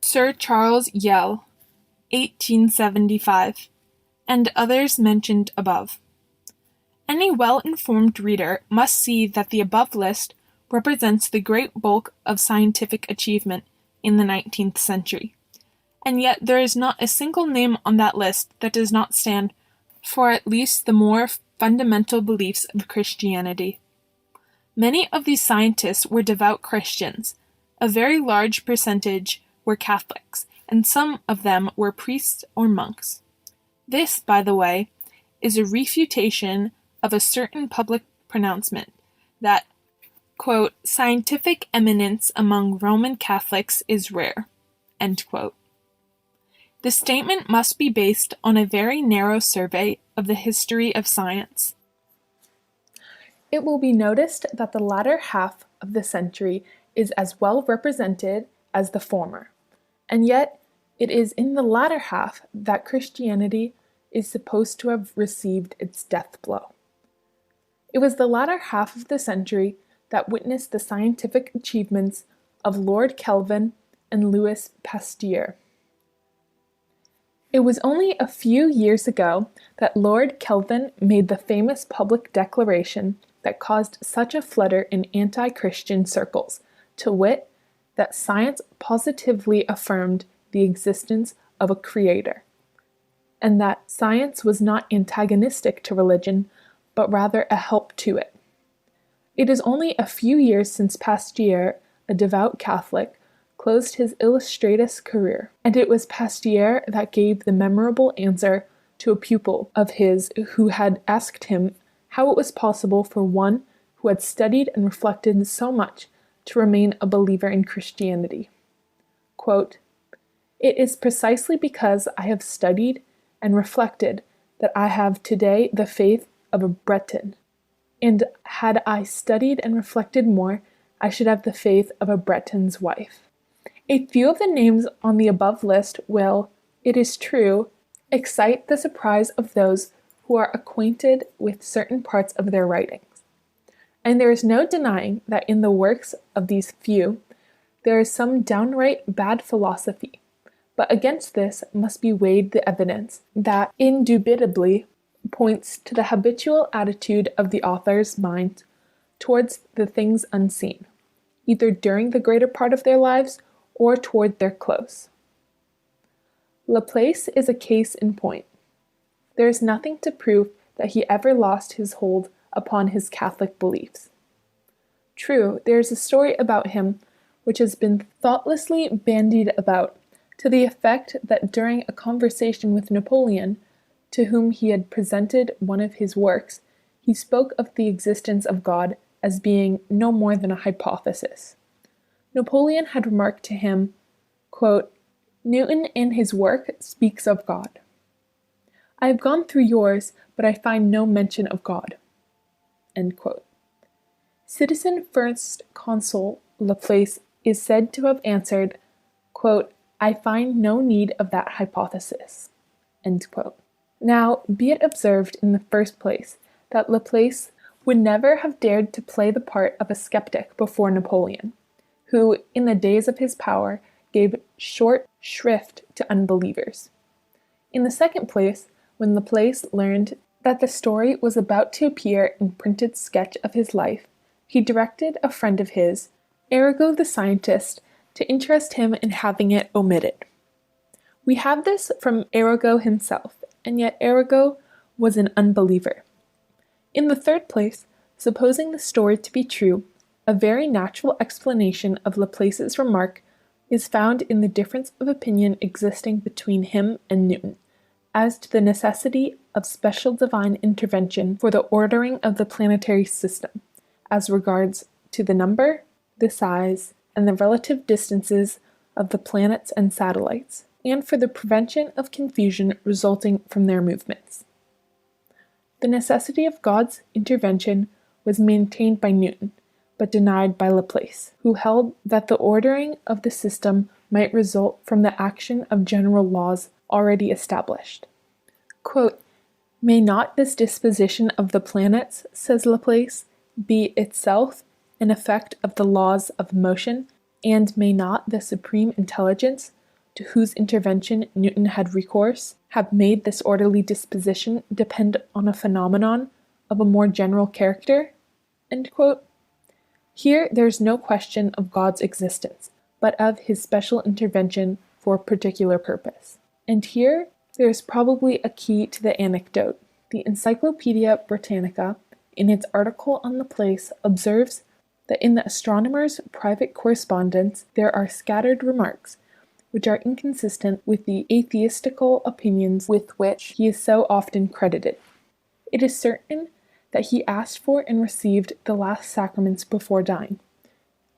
Sir Charles Yell, 1875, and others mentioned above. Any well-informed reader must see that the above list represents the great bulk of scientific achievement in the 19th century, and yet there is not a single name on that list that does not stand for at least the more fundamental beliefs of Christianity. Many of these scientists were devout Christians. A very large percentage were Catholics, and some of them were priests or monks. This, by the way, is a refutation of a certain public pronouncement that, quote, scientific eminence among Roman Catholics is rare, end quote. The statement must be based on a very narrow survey of the history of science. It will be noticed that the latter half of the century is as well represented as the former, and yet it is in the latter half that Christianity is supposed to have received its death blow. It was the latter half of the century that witnessed the scientific achievements of Lord Kelvin and Louis Pasteur. It was only a few years ago that Lord Kelvin made the famous public declaration that caused such a flutter in anti-Christian circles, to wit, that science positively affirmed the existence of a creator, and that science was not antagonistic to religion, but rather a help to it. It is only a few years since Pasteur, a devout Catholic, closed his illustrious career, and it was Pasteur that gave the memorable answer to a pupil of his who had asked him how it was possible for one who had studied and reflected so much to remain a believer in Christianity. Quote, "It is precisely because I have studied and reflected that I have today the faith of a Breton, and had I studied and reflected more, I should have the faith of a Breton's wife." A few of the names on the above list will, it is true, excite the surprise of those who are acquainted with certain parts of their writings. And there is no denying that in the works of these few, there is some downright bad philosophy, but against this must be weighed the evidence that indubitably points to the habitual attitude of the author's mind towards the things unseen, either during the greater part of their lives or toward their close. Laplace is a case in point. There is nothing to prove that he ever lost his hold upon his Catholic beliefs. True, there is a story about him which has been thoughtlessly bandied about, to the effect that during a conversation with Napoleon, to whom he had presented one of his works, he spoke of the existence of God as being no more than a hypothesis. Napoleon had remarked to him, quote, "Newton in his work speaks of God. I have gone through yours, but I find no mention of God." End quote. Citizen First Consul Laplace is said to have answered, quote, "I find no need of that hypothesis." End quote. Now, be it observed in the first place that Laplace would never have dared to play the part of a skeptic before Napoleon, who, in the days of his power, gave short shrift to unbelievers. In the second place, when Laplace learned that the story was about to appear in printed sketch of his life, he directed a friend of his, Arago the scientist, to interest him in having it omitted. We have this from Arago himself, and yet Arago was an unbeliever. In the third place, supposing the story to be true, a very natural explanation of Laplace's remark is found in the difference of opinion existing between him and Newton, as to the necessity of special divine intervention for the ordering of the planetary system, as regards to the number, the size, and the relative distances of the planets and satellites, and for the prevention of confusion resulting from their movements. The necessity of God's intervention was maintained by Newton, but denied by Laplace, who held that the ordering of the system might result from the action of general laws already established. Quote, "May not this disposition of the planets, says Laplace, be itself an effect of the laws of motion, and may not the supreme intelligence, to whose intervention Newton had recourse, have made this orderly disposition depend on a phenomenon of a more general character?" End quote. Here there is no question of God's existence, but of his special intervention for a particular purpose. And here there is probably a key to the anecdote. The Encyclopaedia Britannica, in its article on Laplace, observes that in the astronomer's private correspondence there are scattered remarks which are inconsistent with the atheistical opinions with which he is so often credited. It is certain that he asked for and received the last sacraments before dying,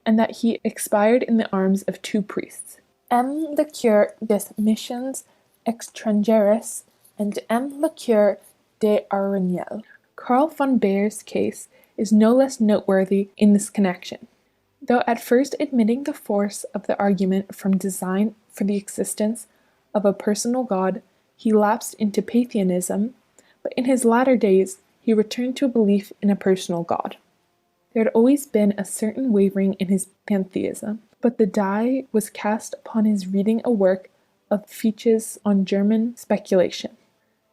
and that he expired in the arms of two priests, M. le Cure des Missions Extranjeres and M. le Cure de Aroniel. Karl von Bayer's case is no less noteworthy in this connection. Though at first admitting the force of the argument from design for the existence of a personal God, he lapsed into pantheism, but in his latter days he returned to a belief in a personal God. There had always been a certain wavering in his pantheism, but the die was cast upon his reading a work of Fichte's on German speculation.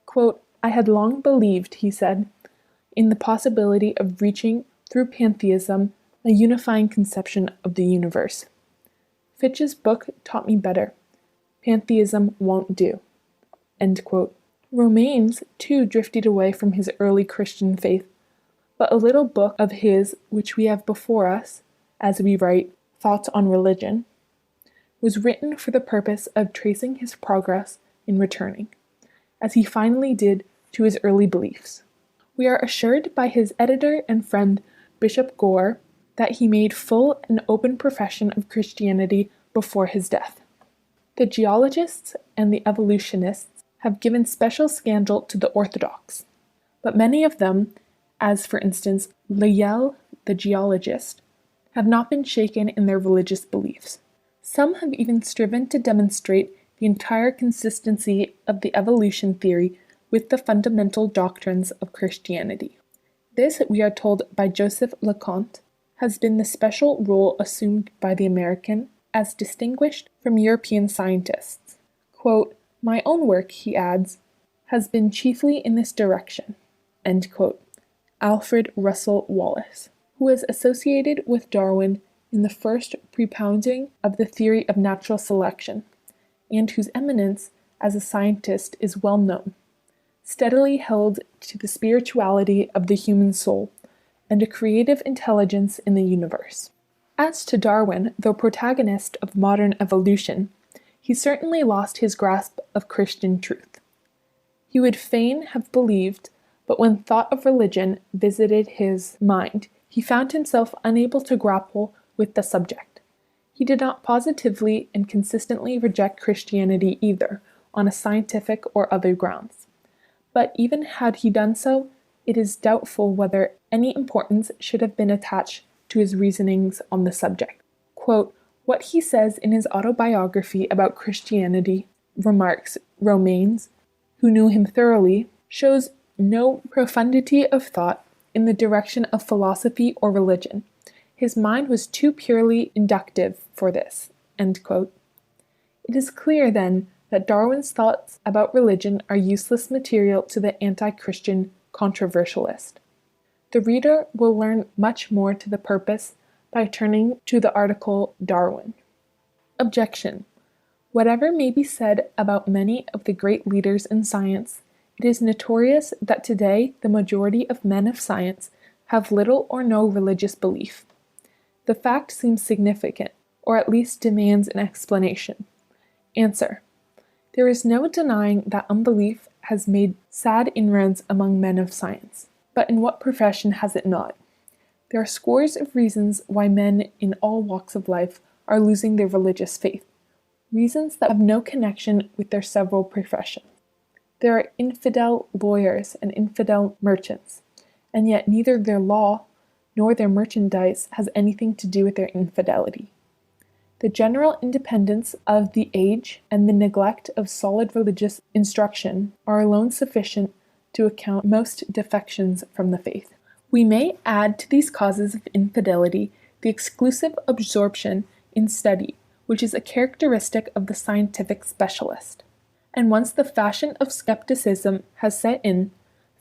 Quote, "I had long believed," he said, "in the possibility of reaching, through pantheism, a unifying conception of the universe. Fichte's book taught me better. Pantheism won't do." End quote. Romanes, too, drifted away from his early Christian faith, but a little book of his, which we have before us, as we write, Thoughts on Religion, was written for the purpose of tracing his progress in returning, as he finally did, to his early beliefs. We are assured by his editor and friend Bishop Gore that he made full and open profession of Christianity before his death. The geologists and the evolutionists have given special scandal to the orthodox, but many of them, as for instance Lyell the geologist, have not been shaken in their religious beliefs. Some have even striven to demonstrate the entire consistency of the evolution theory with the fundamental doctrines of Christianity. This, we are told by Joseph Leconte, has been the special role assumed by the American as distinguished from European scientists. Quote, "My own work," he adds, "has been chiefly in this direction." End quote. Alfred Russel Wallace, who was associated with Darwin in the first propounding of the theory of natural selection, and whose eminence as a scientist is well known, steadily held to the spirituality of the human soul and a creative intelligence in the universe. As to Darwin, though protagonist of modern evolution, he certainly lost his grasp of Christian truth. He would fain have believed, but when thought of religion visited his mind, he found himself unable to grapple with the subject. He did not positively and consistently reject Christianity either, on a scientific or other grounds. But even had he done so, it is doubtful whether any importance should have been attached to his reasonings on the subject. Quote, "What he says in his autobiography about Christianity," remarks Romanes, who knew him thoroughly, "shows no profundity of thought in the direction of philosophy or religion. His mind was too purely inductive for this." End quote. It is clear, then, that Darwin's thoughts about religion are useless material to the anti-Christian controversialist. The reader will learn much more to the purpose by turning to the article Darwin. Objection. Whatever may be said about many of the great leaders in science, it is notorious that today the majority of men of science have little or no religious belief. The fact seems significant, or at least demands an explanation. Answer. There is no denying that unbelief has made sad inroads among men of science. But in what profession has it not? There are scores of reasons why men in all walks of life are losing their religious faith, reasons that have no connection with their several professions. There are infidel lawyers and infidel merchants, and yet neither their law nor their merchandise has anything to do with their infidelity. The general independence of the age and the neglect of solid religious instruction are alone sufficient to account most defections from the faith. We may add to these causes of infidelity the exclusive absorption in study, which is a characteristic of the scientific specialist. And once the fashion of skepticism has set in,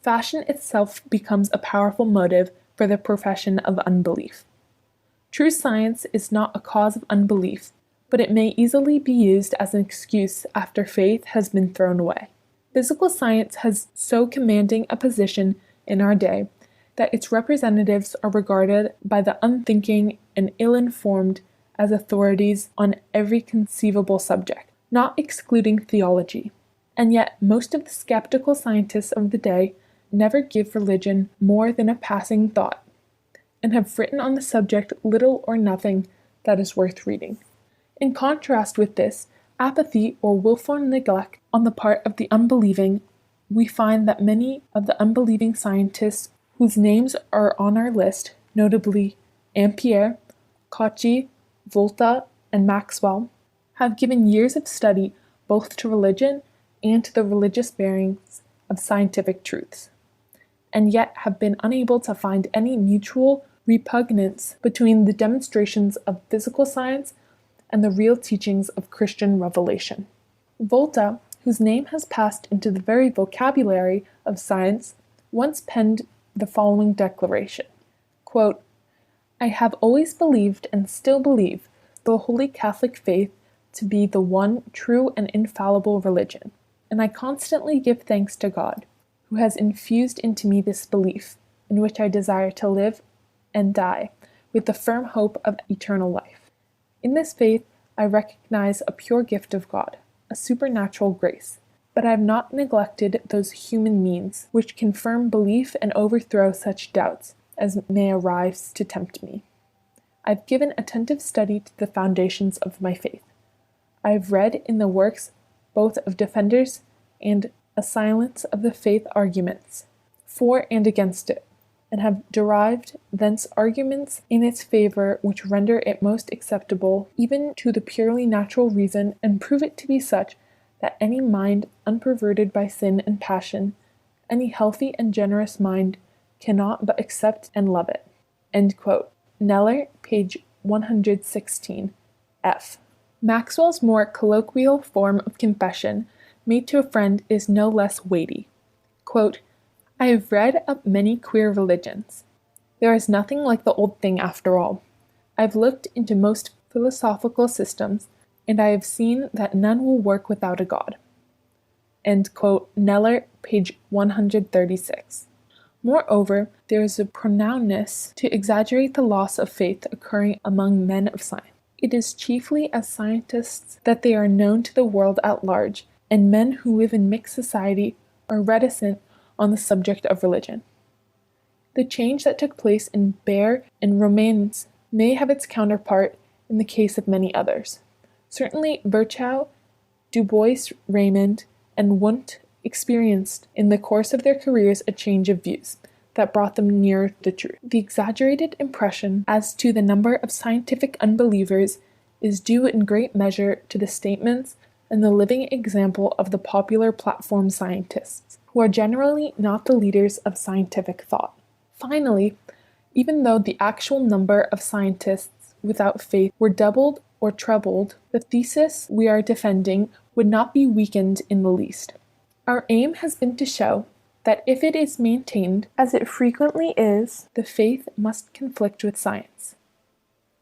fashion itself becomes a powerful motive for the profession of unbelief. True science is not a cause of unbelief, but it may easily be used as an excuse after faith has been thrown away. Physical science has so commanding a position in our day that its representatives are regarded by the unthinking and ill-informed as authorities on every conceivable subject, not excluding theology. And yet most of the skeptical scientists of the day never give religion more than a passing thought, and have written on the subject little or nothing that is worth reading. In contrast with this apathy or willful neglect on the part of the unbelieving, we find that many of the unbelieving scientists whose names are on our list, notably Ampere, Cauchy, Volta, and Maxwell, have given years of study both to religion and to the religious bearings of scientific truths, and yet have been unable to find any mutual repugnance between the demonstrations of physical science and the real teachings of Christian revelation. Volta, whose name has passed into the very vocabulary of science, once penned the following declaration, quote, "I have always believed and still believe the Holy Catholic faith to be the one true and infallible religion, and I constantly give thanks to God, who has infused into me this belief, in which I desire to live and die with the firm hope of eternal life. In this faith I recognize a pure gift of God, a supernatural grace, but I have not neglected those human means which confirm belief and overthrow such doubts as may arise to tempt me. I have given attentive study to the foundations of my faith. I have read in the works both of defenders and assailants of the faith arguments for and against it, and have derived thence arguments in its favor which render it most acceptable even to the purely natural reason, and prove it to be such that any mind unperverted by sin and passion, any healthy and generous mind, cannot but accept and love it." End quote. Kneller, page 116, F. Maxwell's more colloquial form of confession made to a friend is no less weighty. Quote, "I have read up many queer religions. There is nothing like the old thing after all. I have looked into most philosophical systems, and I have seen that none will work without a God." End quote. Kneller, page 136. Moreover, there is a pronouncedness to exaggerate the loss of faith occurring among men of science. It is chiefly as scientists that they are known to the world at large, and men who live in mixed society are reticent on the subject of religion. The change that took place in Baer and Romanes may have its counterpart in the case of many others. Certainly Virchow, Du Bois Raymond, and Wundt experienced in the course of their careers a change of views, that brought them near the truth. The exaggerated impression as to the number of scientific unbelievers is due in great measure to the statements and the living example of the popular platform scientists, who are generally not the leaders of scientific thought. Finally, even though the actual number of scientists without faith were doubled or trebled, the thesis we are defending would not be weakened in the least. Our aim has been to show that if it is maintained, as it frequently is, the faith must conflict with science.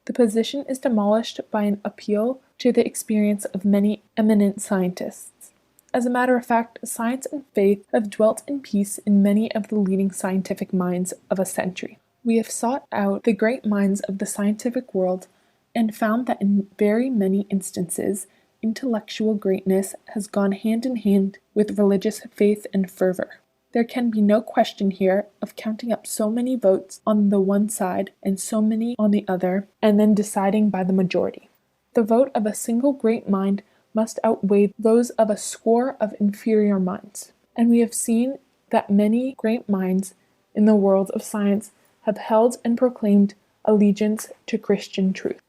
The position is demolished by an appeal to the experience of many eminent scientists. As a matter of fact, science and faith have dwelt in peace in many of the leading scientific minds of a century. We have sought out the great minds of the scientific world and found that in very many instances, intellectual greatness has gone hand in hand with religious faith and fervor. There can be no question here of counting up so many votes on the one side and so many on the other, and then deciding by the majority. The vote of a single great mind must outweigh those of a score of inferior minds, and we have seen that many great minds in the world of science have held and proclaimed allegiance to Christian truth.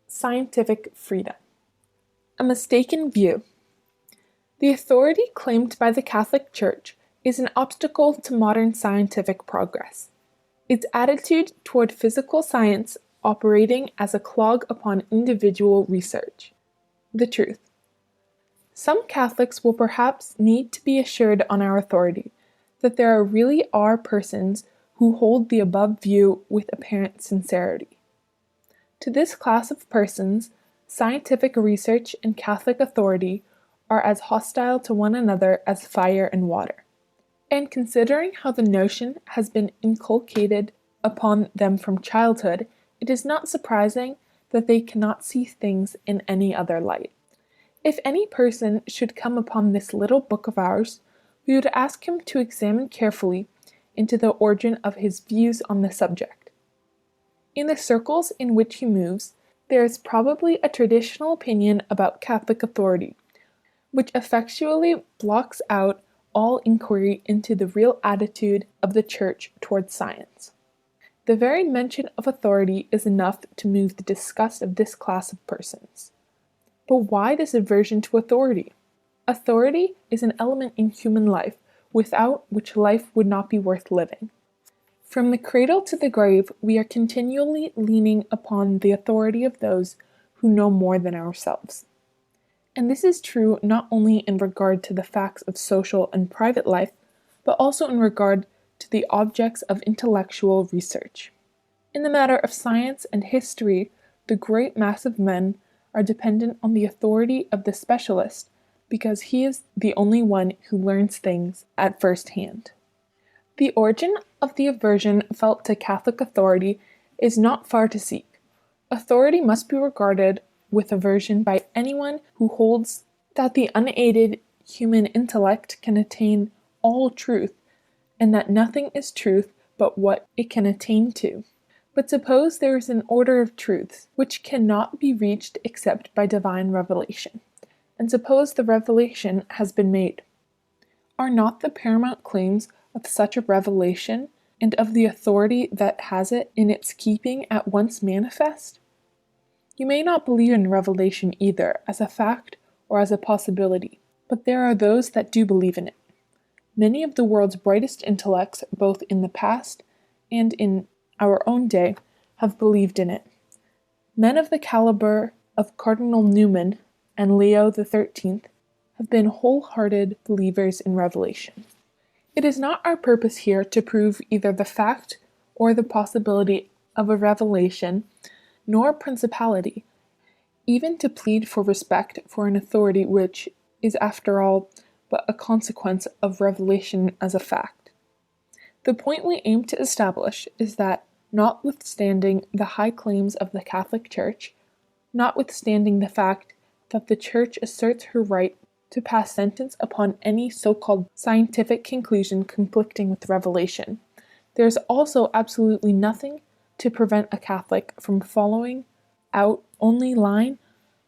Scientific freedom. A mistaken view. The authority claimed by the Catholic Church is an obstacle to modern scientific progress. Its attitude toward physical science operating as a clog upon individual research. The truth. Some Catholics will perhaps need to be assured on our authority that there really are persons who hold the above view with apparent sincerity. To this class of persons, scientific research and Catholic authority are as hostile to one another as fire and water. And considering how the notion has been inculcated upon them from childhood, it is not surprising that they cannot see things in any other light. If any person should come upon this little book of ours, we would ask him to examine carefully into the origin of his views on the subject. In the circles in which he moves, there is probably a traditional opinion about Catholic authority, which effectually blocks out all inquiry into the real attitude of the Church towards science. The very mention of authority is enough to move the disgust of this class of persons. But why this aversion to authority? Authority is an element in human life, without which life would not be worth living. From the cradle to the grave, we are continually leaning upon the authority of those who know more than ourselves. And this is true not only in regard to the facts of social and private life, but also in regard to the objects of intellectual research. In the matter of science and history, the great mass of men are dependent on the authority of the specialist because he is the only one who learns things at first hand. The origin of the aversion felt to Catholic authority is not far to seek. Authority must be regarded with aversion by anyone who holds that the unaided human intellect can attain all truth, and that nothing is truth but what it can attain to. But suppose there is an order of truths which cannot be reached except by divine revelation, and suppose the revelation has been made. Are not the paramount claims of such a revelation, and of the authority that has it in its keeping, at once manifest? You may not believe in revelation either as a fact or as a possibility, but there are those that do believe in it. Many of the world's brightest intellects, both in the past and in our own day, have believed in it. Men of the caliber of Cardinal Newman and Leo XIII have been wholehearted believers in revelation. It is not our purpose here to prove either the fact or the possibility of a revelation, nor principality, even to plead for respect for an authority which is, after all, but a consequence of revelation as a fact. The point we aim to establish is that, notwithstanding the high claims of the Catholic Church, notwithstanding the fact that the Church asserts her right to pass sentence upon any so-called scientific conclusion conflicting with revelation, there is also absolutely nothing to prevent a Catholic from following out only line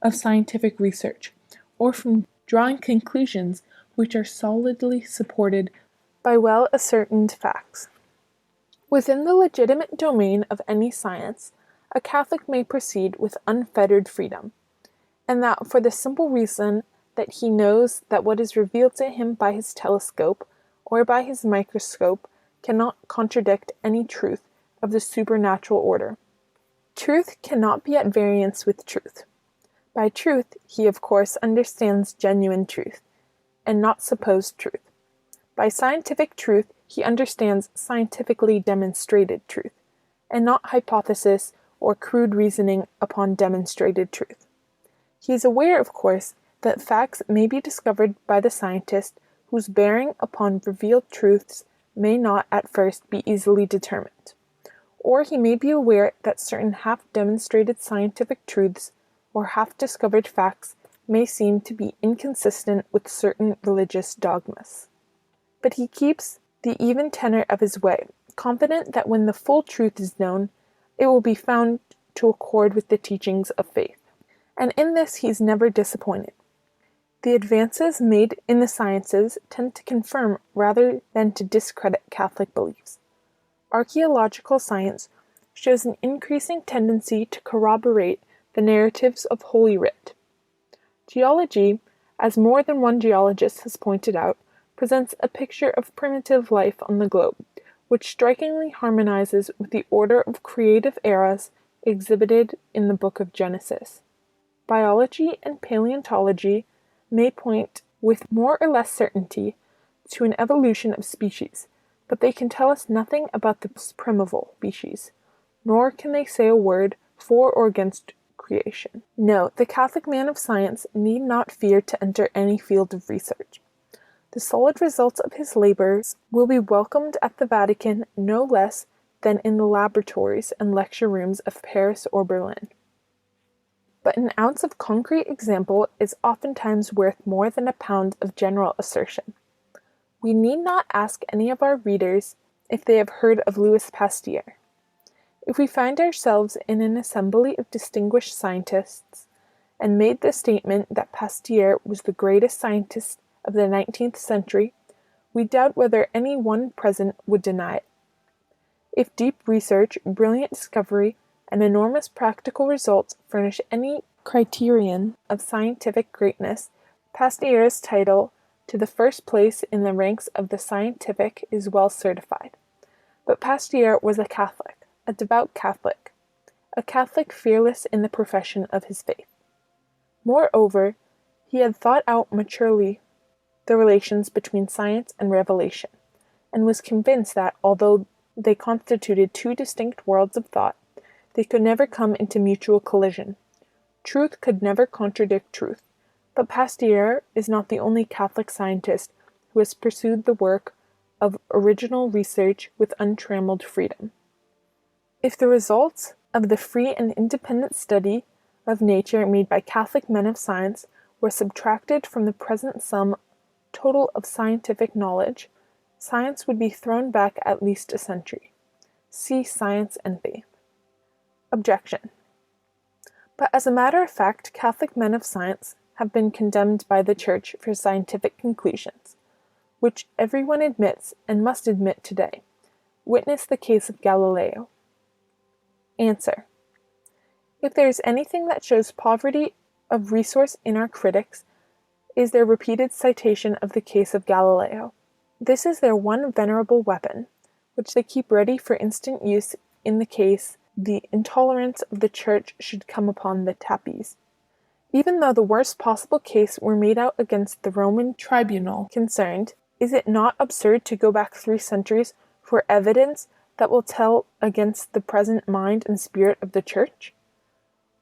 of scientific research, or from drawing conclusions which are solidly supported by well-ascertained facts. Within the legitimate domain of any science, a Catholic may proceed with unfettered freedom, and that for the simple reason that he knows that what is revealed to him by his telescope or by his microscope cannot contradict any truth of the supernatural order. Truth cannot be at variance with truth. By truth, he of course understands genuine truth, and not supposed truth. By scientific truth, he understands scientifically demonstrated truth, and not hypothesis or crude reasoning upon demonstrated truth. He is aware, of course, that facts may be discovered by the scientist whose bearing upon revealed truths may not at first be easily determined. Or he may be aware that certain half-demonstrated scientific truths or half-discovered facts may seem to be inconsistent with certain religious dogmas. But he keeps the even tenor of his way, confident that when the full truth is known, it will be found to accord with the teachings of faith. And in this he is never disappointed. The advances made in the sciences tend to confirm rather than to discredit Catholic beliefs. Archaeological science shows an increasing tendency to corroborate the narratives of Holy Writ. Geology, as more than one geologist has pointed out, presents a picture of primitive life on the globe, which strikingly harmonizes with the order of creative eras exhibited in the Book of Genesis. Biology and paleontology may point with more or less certainty to an evolution of species, but they can tell us nothing about the primeval species, nor can they say a word for or against creation. No, the Catholic man of science need not fear to enter any field of research. The solid results of his labors will be welcomed at the Vatican no less than in the laboratories and lecture rooms of Paris or Berlin. But an ounce of concrete example is oftentimes worth more than a pound of general assertion. We need not ask any of our readers if they have heard of Louis Pasteur. If we find ourselves in an assembly of distinguished scientists and made the statement that Pasteur was the greatest scientist of the 19th century, we doubt whether any one present would deny it. If deep research, brilliant discovery, and enormous practical results furnish any criterion of scientific greatness, Pasteur's title to the first place in the ranks of the scientific is well certified. But Pasteur was a Catholic, a devout Catholic, a Catholic fearless in the profession of his faith. Moreover, he had thought out maturely the relations between science and revelation, and was convinced that, although they constituted two distinct worlds of thought, they could never come into mutual collision. Truth could never contradict truth, but Pasteur is not the only Catholic scientist who has pursued the work of original research with untrammeled freedom. If the results of the free and independent study of nature made by Catholic men of science were subtracted from the present sum total of scientific knowledge, science would be thrown back at least a century. See Science and Faith. Objection. But as a matter of fact, Catholic men of science have been condemned by the Church for scientific conclusions, which everyone admits and must admit today. Witness the case of Galileo. Answer. If there is anything that shows poverty of resource in our critics, is their repeated citation of the case of Galileo. This is their one venerable weapon, which they keep ready for instant use in the case the intolerance of the Church should come upon the tapis. Even though the worst possible case were made out against the Roman tribunal concerned, is it not absurd to go back 3 centuries for evidence that will tell against the present mind and spirit of the Church?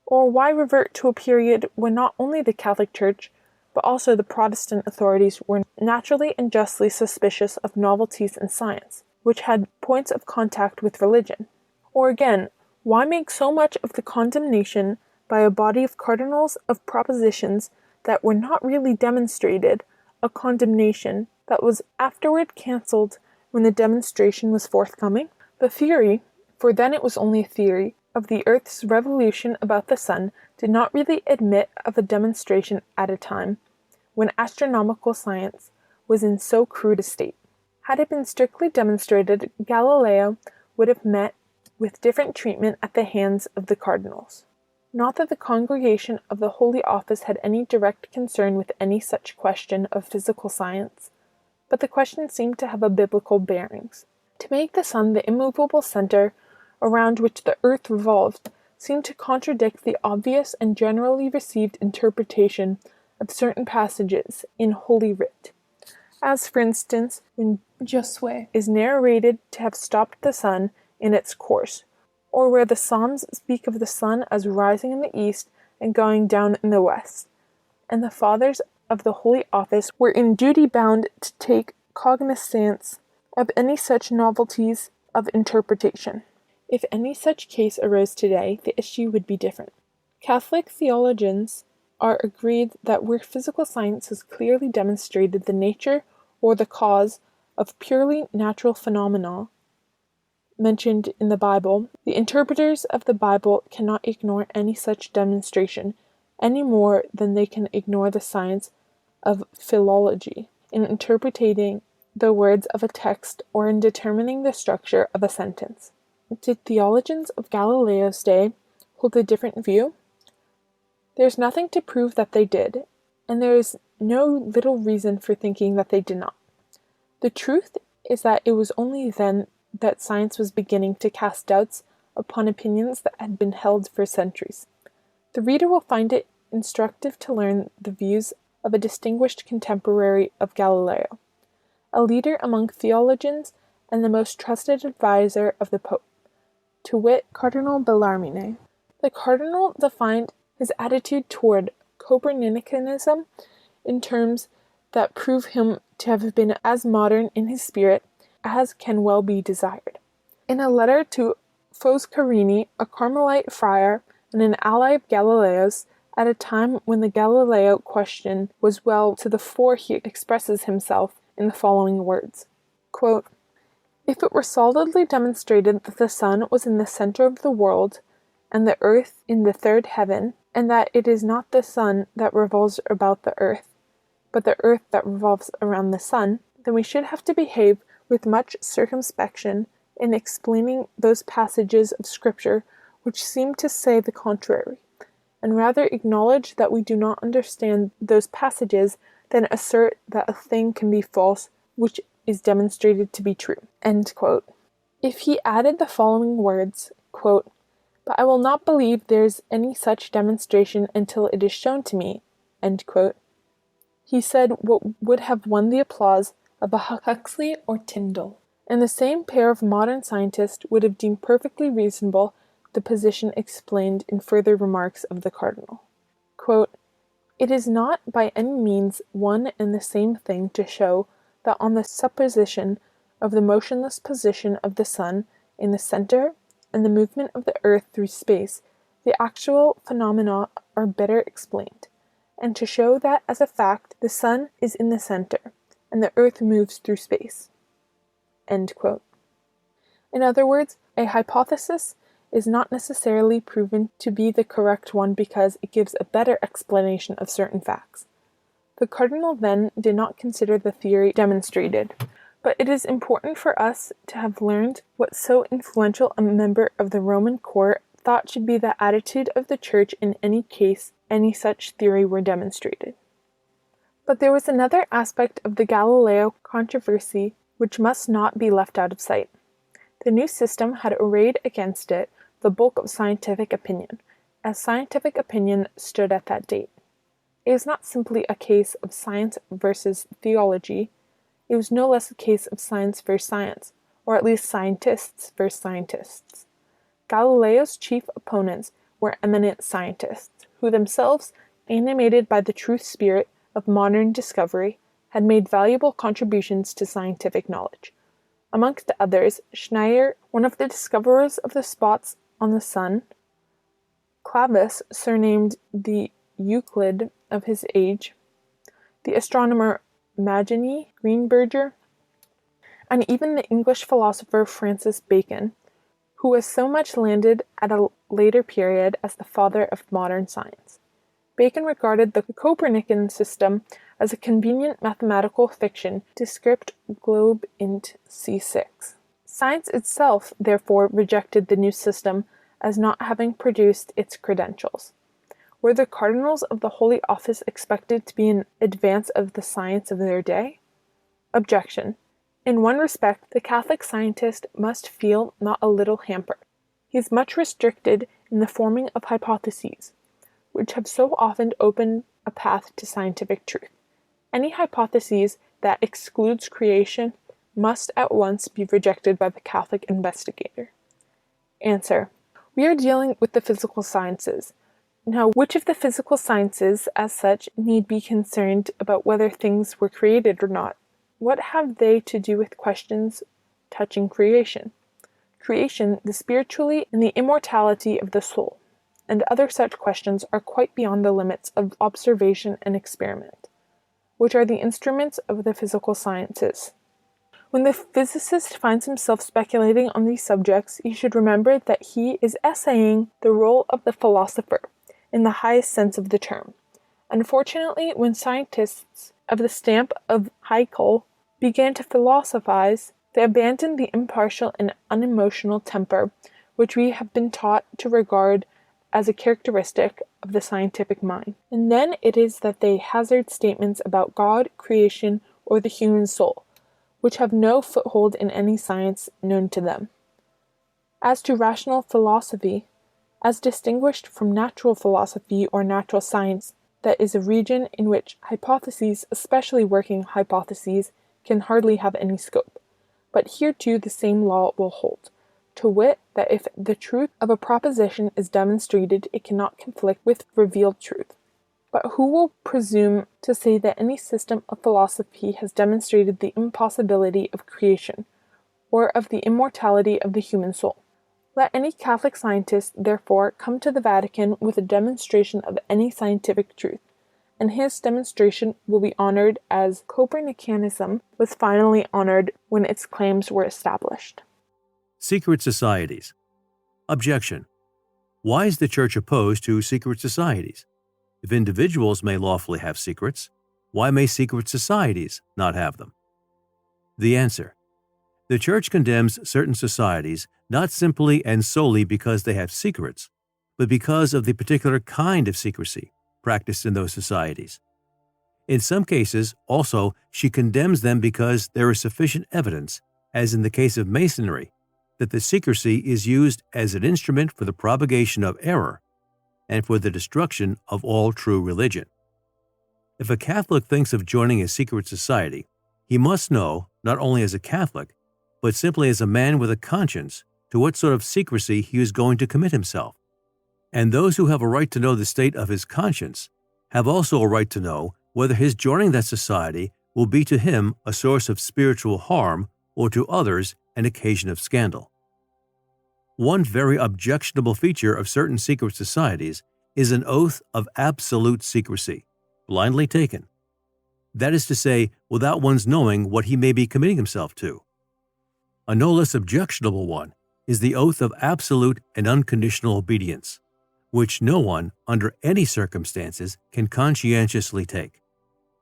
Or why revert to a period when not only the Catholic Church, but also the Protestant authorities were naturally and justly suspicious of novelties in science, which had points of contact with religion? Or again, why make so much of the condemnation by a body of cardinals of propositions that were not really demonstrated, a condemnation that was afterward cancelled when the demonstration was forthcoming? The theory, for then it was only a theory, of the Earth's revolution about the Sun did not really admit of a demonstration at a time when astronomical science was in so crude a state. Had it been strictly demonstrated, Galileo would have met with different treatment at the hands of the cardinals. Not that the Congregation of the Holy Office had any direct concern with any such question of physical science, but the question seemed to have a biblical bearings. To make the sun the immovable center around which the earth revolved seemed to contradict the obvious and generally received interpretation of certain passages in Holy Writ, as for instance when Josue is narrated to have stopped the sun in its course, or where the Psalms speak of the sun as rising in the east and going down in the west, and the fathers of the Holy Office were in duty bound to take cognizance of any such novelties of interpretation. If any such case arose today, the issue would be different. Catholic theologians are agreed that where physical science has clearly demonstrated the nature or the cause of purely natural phenomena mentioned in the Bible, the interpreters of the Bible cannot ignore any such demonstration, any more than they can ignore the science of philology in interpreting the words of a text or in determining the structure of a sentence. Did theologians of Galileo's day hold a different view? There is nothing to prove that they did, and there is no little reason for thinking that they did not. The truth is that it was only then that science was beginning to cast doubts upon opinions that had been held for centuries. The reader will find it instructive to learn the views of a distinguished contemporary of Galileo, a leader among theologians and the most trusted adviser of the Pope, to wit, Cardinal Bellarmine. The cardinal defined his attitude toward Copernicanism in terms that prove him to have been as modern in his spirit as can well be desired. In a letter to Foscarini, a Carmelite friar and an ally of Galileo's, at a time when the Galileo question was well to the fore, he expresses himself in the following words, quote, "If it were solidly demonstrated that the sun was in the center of the world, and the earth in the third heaven, and that it is not the sun that revolves about the earth, but the earth that revolves around the sun, then we should have to behave with much circumspection in explaining those passages of Scripture which seem to say the contrary, and rather acknowledge that we do not understand those passages than assert that a thing can be false which is demonstrated to be true." End quote. If he added the following words, quote, "But I will not believe there is any such demonstration until it is shown to me," end quote, he said what would have won the applause of a Huxley or Tyndall. And the same pair of modern scientists would have deemed perfectly reasonable the position explained in further remarks of the cardinal. Quote, "It is not by any means one and the same thing to show that on the supposition of the motionless position of the sun in the center and the movement of the earth through space, the actual phenomena are better explained, and to show that as a fact the sun is in the center, and the earth moves through space." End quote. In other words, a hypothesis is not necessarily proven to be the correct one because it gives a better explanation of certain facts. The cardinal then did not consider the theory demonstrated, but it is important for us to have learned what so influential a member of the Roman court thought should be the attitude of the Church in any case any such theory were demonstrated. But there was another aspect of the Galileo controversy which must not be left out of sight. The new system had arrayed against it the bulk of scientific opinion, as scientific opinion stood at that date. It was not simply a case of science versus theology, it was no less a case of science versus science, or at least scientists versus scientists. Galileo's chief opponents were eminent scientists, who themselves, animated by the truth spirit of modern discovery, had made valuable contributions to scientific knowledge. Amongst others, Schneider, one of the discoverers of the spots on the sun, Clavius, surnamed the Euclid of his age, the astronomer Magini Greenberger, and even the English philosopher Francis Bacon, who was so much landed at a later period as the father of modern science. Bacon regarded the Copernican system as a convenient mathematical fiction to script globe int C6. Science itself, therefore, rejected the new system as not having produced its credentials. Were the cardinals of the Holy Office expected to be in advance of the science of their day? Objection. In one respect, the Catholic scientist must feel not a little hampered. He is much restricted in the forming of hypotheses, which have so often opened a path to scientific truth. Any hypothesis that excludes creation must at once be rejected by the Catholic investigator. Answer. We are dealing with the physical sciences. Now, which of the physical sciences, as such, need be concerned about whether things were created or not? What have they to do with questions touching creation? Creation, the spirituality and the immortality of the soul, and other such questions are quite beyond the limits of observation and experiment, which are the instruments of the physical sciences. When the physicist finds himself speculating on these subjects, he should remember that he is essaying the role of the philosopher, in the highest sense of the term. Unfortunately, when scientists of the stamp of Haeckel began to philosophize, they abandoned the impartial and unemotional temper which we have been taught to regard as a characteristic of the scientific mind. And then it is that they hazard statements about God, creation, or the human soul, which have no foothold in any science known to them. As to rational philosophy, as distinguished from natural philosophy or natural science, that is a region in which hypotheses, especially working hypotheses, can hardly have any scope. But here too the same law will hold, to wit, that if the truth of a proposition is demonstrated, it cannot conflict with revealed truth. But who will presume to say that any system of philosophy has demonstrated the impossibility of creation, or of the immortality of the human soul? Let any Catholic scientist, therefore, come to the Vatican with a demonstration of any scientific truth, and his demonstration will be honored as Copernicanism was finally honored when its claims were established. Secret societies. Objection. Why is the Church opposed to secret societies? If individuals may lawfully have secrets, why may secret societies not have them? The answer. The Church condemns certain societies not simply and solely because they have secrets, but because of the particular kind of secrecy practiced in those societies. In some cases, also, she condemns them because there is sufficient evidence, as in the case of Masonry, that the secrecy is used as an instrument for the propagation of error and for the destruction of all true religion. If a Catholic thinks of joining a secret society, he must know, not only as a Catholic, but simply as a man with a conscience, to what sort of secrecy he is going to commit himself. And those who have a right to know the state of his conscience have also a right to know whether his joining that society will be to him a source of spiritual harm or to others an occasion of scandal. One very objectionable feature of certain secret societies is an oath of absolute secrecy, blindly taken. That is to say, without one's knowing what he may be committing himself to. A no less objectionable one is the oath of absolute and unconditional obedience, which no one, under any circumstances, can conscientiously take.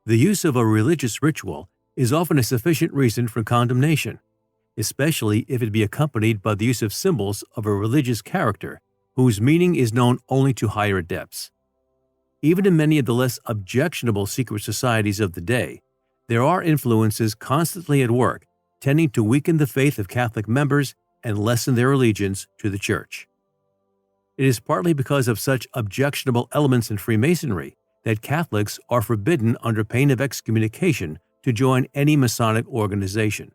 The use of a religious ritual is often a sufficient reason for condemnation, especially if it be accompanied by the use of symbols of a religious character whose meaning is known only to higher adepts. Even in many of the less objectionable secret societies of the day, there are influences constantly at work tending to weaken the faith of Catholic members and lessen their allegiance to the Church. It is partly because of such objectionable elements in Freemasonry that Catholics are forbidden under pain of excommunication to join any Masonic organization.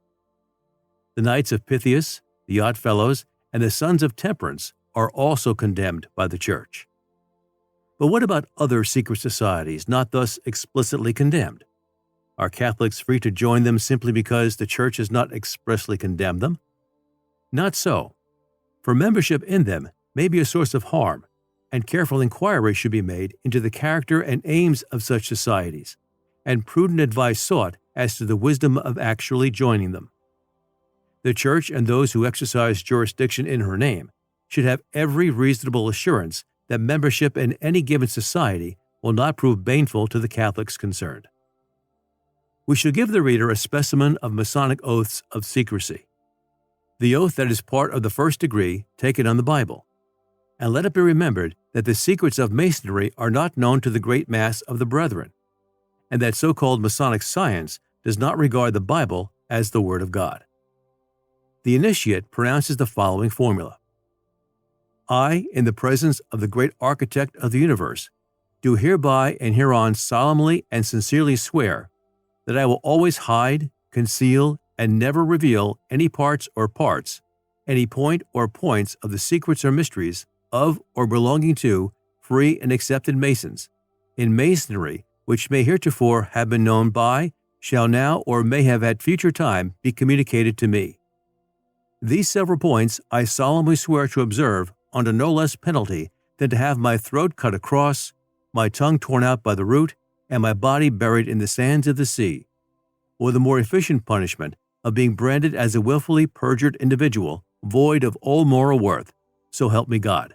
The Knights of Pythias, the Oddfellows, and the Sons of Temperance are also condemned by the Church. But what about other secret societies not thus explicitly condemned? Are Catholics free to join them simply because the Church has not expressly condemned them? Not so, for membership in them may be a source of harm, and careful inquiry should be made into the character and aims of such societies, and prudent advice sought as to the wisdom of actually joining them. The Church and those who exercise jurisdiction in her name should have every reasonable assurance that membership in any given society will not prove baneful to the Catholics concerned. We shall give the reader a specimen of Masonic oaths of secrecy. the oath that is part of the first degree taken on the Bible. And let it be remembered that the secrets of Masonry are not known to the great mass of the brethren, and that so-called Masonic science does not regard the Bible as the Word of God. The initiate pronounces the following formula: I, in the presence of the great architect of the universe, do hereby and hereon solemnly and sincerely swear that I will always hide, conceal, and never reveal any parts, any point or points of the secrets or mysteries of or belonging to free and accepted Masons, in Masonry, which may heretofore have been known by, shall now or may have at future time be communicated to me. These several points I solemnly swear to observe under no less penalty than to have my throat cut across, my tongue torn out by the root, and my body buried in the sands of the sea, or the more efficient punishment of being branded as a willfully perjured individual, void of all moral worth, so help me God.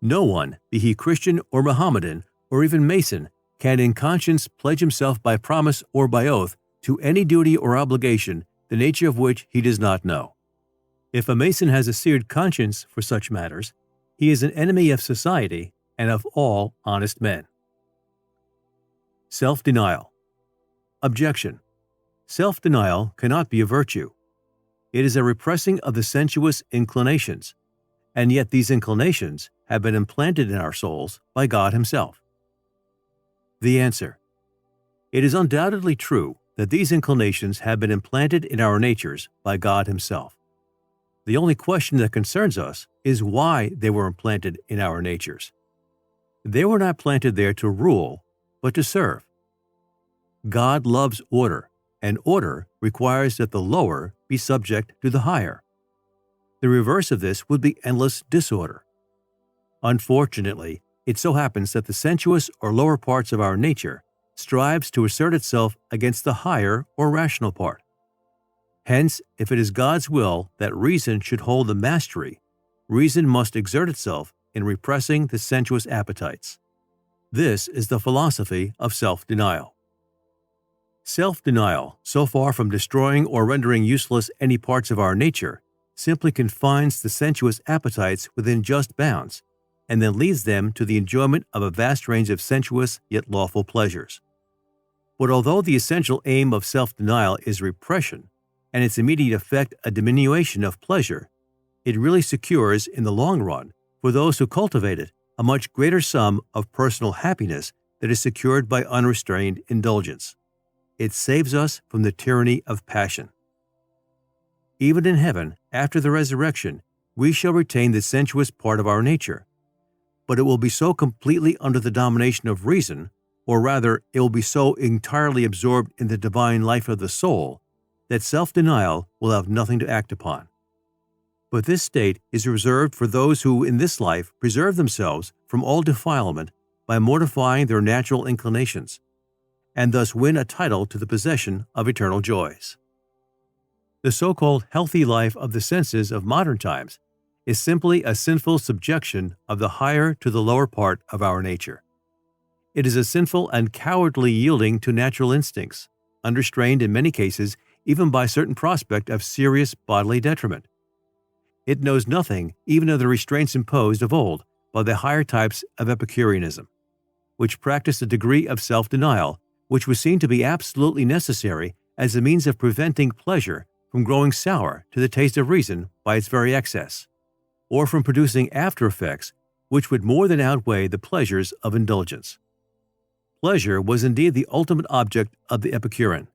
No one, be he Christian or Mohammedan, or even Mason, can in conscience pledge himself by promise or by oath to any duty or obligation the nature of which he does not know. If a Mason has a seared conscience for such matters, he is an enemy of society and of all honest men. Self-denial. Objection. Self-denial cannot be a virtue. It is a repressing of the sensuous inclinations, and yet these inclinations have been implanted in our souls by God Himself. The answer. It is undoubtedly true that these inclinations have been implanted in our natures by God Himself. The only question that concerns us is why they were implanted in our natures. They were not planted there to rule, but to serve. God loves order, and order requires that the lower be subject to the higher. The reverse of this would be endless disorder. Unfortunately, it so happens that the sensuous or lower parts of our nature strives to assert itself against the higher or rational part. Hence, if it is God's will that reason should hold the mastery, reason must exert itself in repressing the sensuous appetites. This is the philosophy of self-denial. Self-denial, so far from destroying or rendering useless any parts of our nature, simply confines the sensuous appetites within just bounds, and then leads them to the enjoyment of a vast range of sensuous yet lawful pleasures. But although the essential aim of self-denial is repression, and its immediate effect a diminution of pleasure, it really secures, in the long run, for those who cultivate it, a much greater sum of personal happiness that is secured by unrestrained indulgence. It saves us from the tyranny of passion. Even in heaven, after the resurrection, we shall retain the sensuous part of our nature, but it will be so completely under the domination of reason, or rather, it will be so entirely absorbed in the divine life of the soul, that self-denial will have nothing to act upon. But this state is reserved for those who in this life preserve themselves from all defilement by mortifying their natural inclinations, and thus win a title to the possession of eternal joys. The so-called healthy life of the senses of modern times is simply a sinful subjection of the higher to the lower part of our nature. It is a sinful and cowardly yielding to natural instincts, unrestrained in many cases even by certain prospect of serious bodily detriment. It knows nothing even of the restraints imposed of old by the higher types of Epicureanism, which practiced a degree of self-denial which was seen to be absolutely necessary as a means of preventing pleasure from growing sour to the taste of reason by its very excess, or from producing after-effects which would more than outweigh the pleasures of indulgence. Pleasure was indeed the ultimate object of the Epicurean,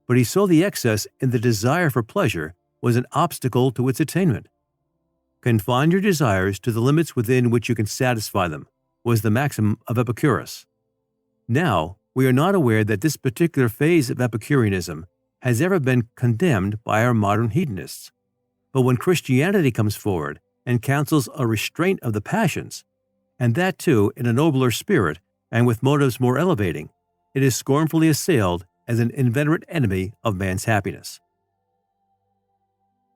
but he saw the excess in the desire for pleasure was an obstacle to its attainment. Confine your desires to the limits within which you can satisfy them, was the maxim of Epicurus. Now, we are not aware that this particular phase of Epicureanism has ever been condemned by our modern hedonists. But when Christianity comes forward and counsels a restraint of the passions, and that too in a nobler spirit and with motives more elevating, it is scornfully assailed as an inveterate enemy of man's happiness.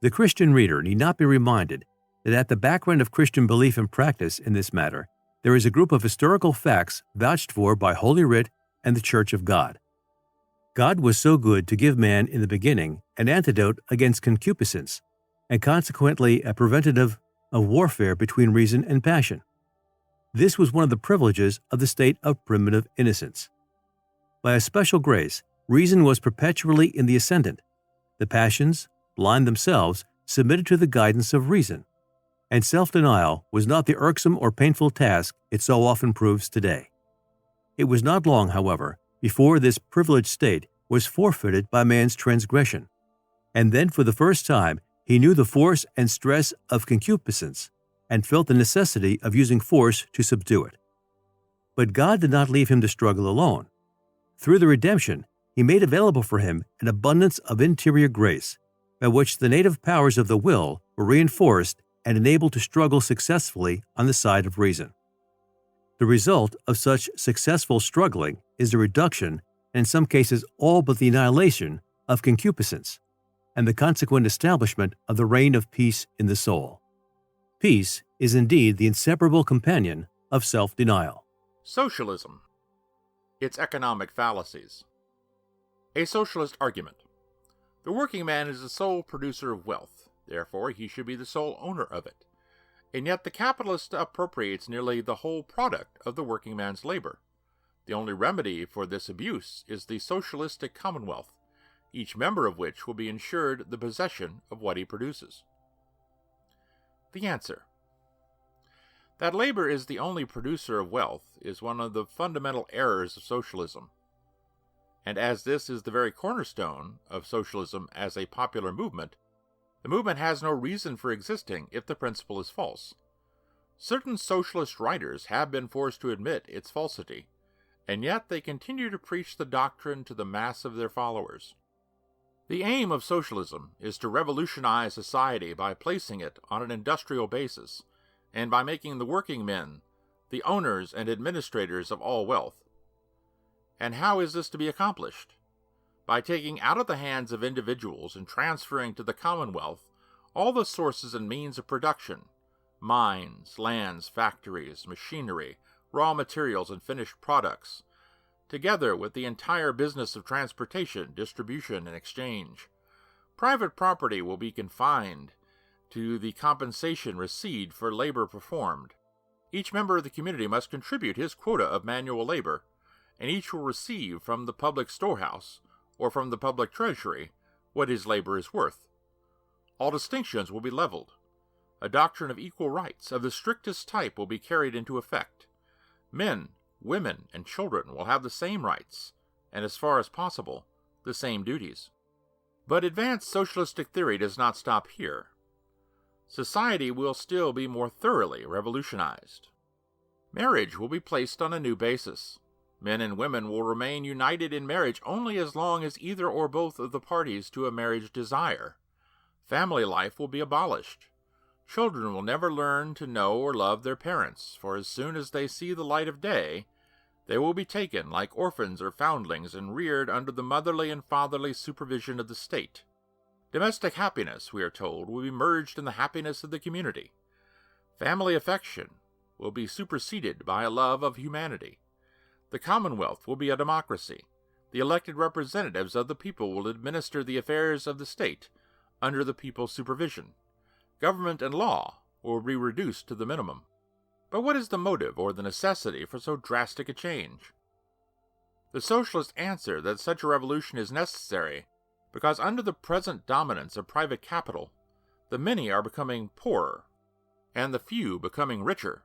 The Christian reader need not be reminded that at the background of Christian belief and practice in this matter, there is a group of historical facts vouched for by Holy Writ and the Church of God. God was so good to give man in the beginning an antidote against concupiscence, and consequently a preventative of warfare between reason and passion. This was one of the privileges of the state of primitive innocence. By a special grace, reason was perpetually in the ascendant. The passions, blind themselves, submitted to the guidance of reason, and self-denial was not the irksome or painful task it so often proves today. It was not long, however, before this privileged state was forfeited by man's transgression, and then for the first time he knew the force and stress of concupiscence and felt the necessity of using force to subdue it. But God did not leave him to struggle alone. Through the redemption, he made available for him an abundance of interior grace, by which the native powers of the will were reinforced and enabled to struggle successfully on the side of reason. The result of such successful struggling is the reduction, and in some cases all but the annihilation, of concupiscence, and the consequent establishment of the reign of peace in the soul. Peace is indeed the inseparable companion of self-denial. Socialism. Its economic fallacies. A socialist argument. The working man is the sole producer of wealth, therefore he should be the sole owner of it. And yet the capitalist appropriates nearly the whole product of the working man's labor. The only remedy for this abuse is the socialistic commonwealth, each member of which will be ensured the possession of what he produces. The answer. That labor is the only producer of wealth is one of the fundamental errors of socialism. And as this is the very cornerstone of socialism as a popular movement, the movement has no reason for existing if the principle is false. Certain socialist writers have been forced to admit its falsity, and yet they continue to preach the doctrine to the mass of their followers. The aim of socialism is to revolutionize society by placing it on an industrial basis, and by making the working men the owners and administrators of all wealth. And how is this to be accomplished? By taking out of the hands of individuals and transferring to the commonwealth all the sources and means of production, mines, lands, factories, machinery, raw materials, and finished products, together with the entire business of transportation, distribution, and exchange. Private property will be confined to the compensation received for labor performed. Each member of the community must contribute his quota of manual labor, and each will receive from the public storehouse or from the public treasury what his labor is worth. All distinctions will be leveled. A doctrine of equal rights of the strictest type will be carried into effect. Men, women, and children will have the same rights, and as far as possible, the same duties. But advanced socialistic theory does not stop here. Society will still be more thoroughly revolutionized. Marriage will be placed on a new basis. Men and women will remain united in marriage only as long as either or both of the parties to a marriage desire. Family life will be abolished. Children will never learn to know or love their parents, for as soon as they see the light of day, they will be taken like orphans or foundlings and reared under the motherly and fatherly supervision of the state. Domestic happiness, we are told, will be merged in the happiness of the community. Family affection will be superseded by a love of humanity. The Commonwealth will be a democracy. The elected representatives of the people will administer the affairs of the state under the people's supervision. Government and law will be reduced to the minimum. But what is the motive or the necessity for so drastic a change? The socialists answer that such a revolution is necessary because under the present dominance of private capital, the many are becoming poorer, and the few becoming richer.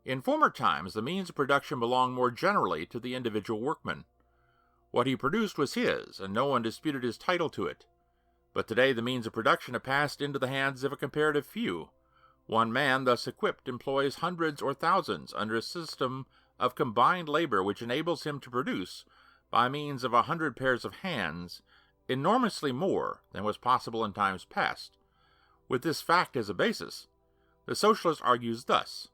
In former times, the means of production belonged more generally to the individual workman. What he produced was his, and no one disputed his title to it. But today the means of production have passed into the hands of a comparative few. One man thus equipped employs hundreds or thousands under a system of combined labor which enables him to produce, by means of 100 pairs of hands, enormously more than was possible in times past. With this fact as a basis, the socialist argues thus: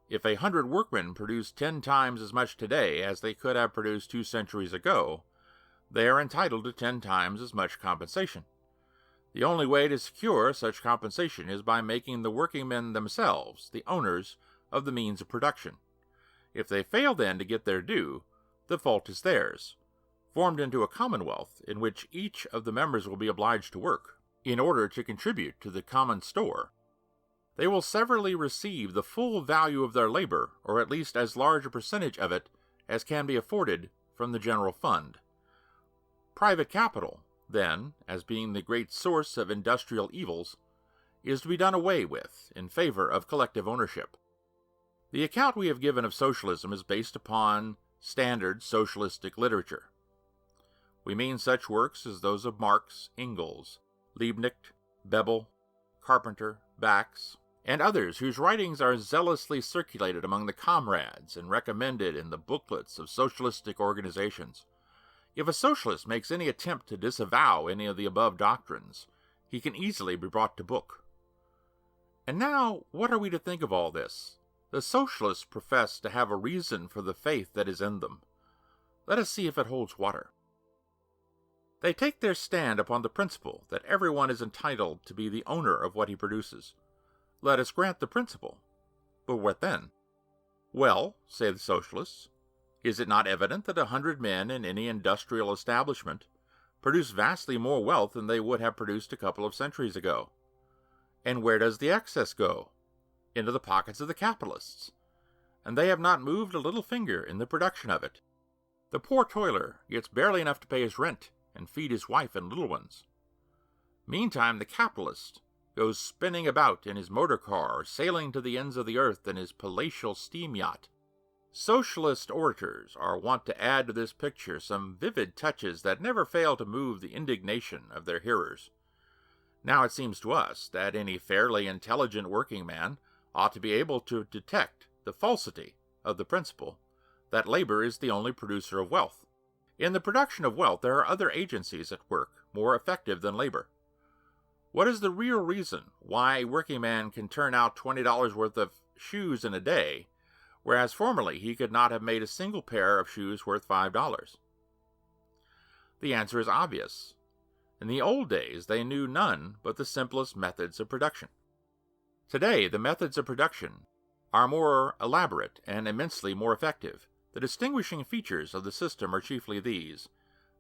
if 100 workmen produce 10 times as much today as they could have produced 2 centuries ago, they are entitled to 10 times as much compensation. The only way to secure such compensation is by making the working men themselves the owners of the means of production. If they fail then to get their due, the fault is theirs, formed into a commonwealth in which each of the members will be obliged to work. in order to contribute to the common store, they will severally receive the full value of their labor, or at least as large a percentage of it as can be afforded from the general fund. Private capital, then, as being the great source of industrial evils, is to be done away with in favor of collective ownership. The account we have given of socialism is based upon standard socialistic literature. We mean such works as those of Marx, Engels, Liebknecht, Bebel, Carpenter, Bax, and others whose writings are zealously circulated among the comrades and recommended in the booklets of socialistic organizations. If a socialist makes any attempt to disavow any of the above doctrines, he can easily be brought to book. And now, what are we to think of all this? The socialists profess to have a reason for the faith that is in them. Let us see if it holds water. They take their stand upon the principle that everyone is entitled to be the owner of what he produces. Let us grant the principle. But what then? Well, say the socialists, is it not evident that 100 men in any industrial establishment produce vastly more wealth than they would have produced a couple of centuries ago? And where does the excess go? Into the pockets of the capitalists. And they have not moved a little finger in the production of it. The poor toiler gets barely enough to pay his rent and feed his wife and little ones. Meantime, the capitalist goes spinning about in his motor car or sailing to the ends of the earth in his palatial steam yacht. Socialist orators are wont to add to this picture some vivid touches that never fail to move the indignation of their hearers. Now it seems to us that any fairly intelligent working man ought to be able to detect the falsity of the principle that labor is the only producer of wealth. In the production of wealth, there are other agencies at work more effective than labor. What is the real reason why a working man can turn out $20 worth of shoes in a day, whereas formerly he could not have made a single pair of shoes worth $5? The answer is obvious. In the old days, they knew none but the simplest methods of production. Today, the methods of production are more elaborate and immensely more effective. The distinguishing features of the system are chiefly these: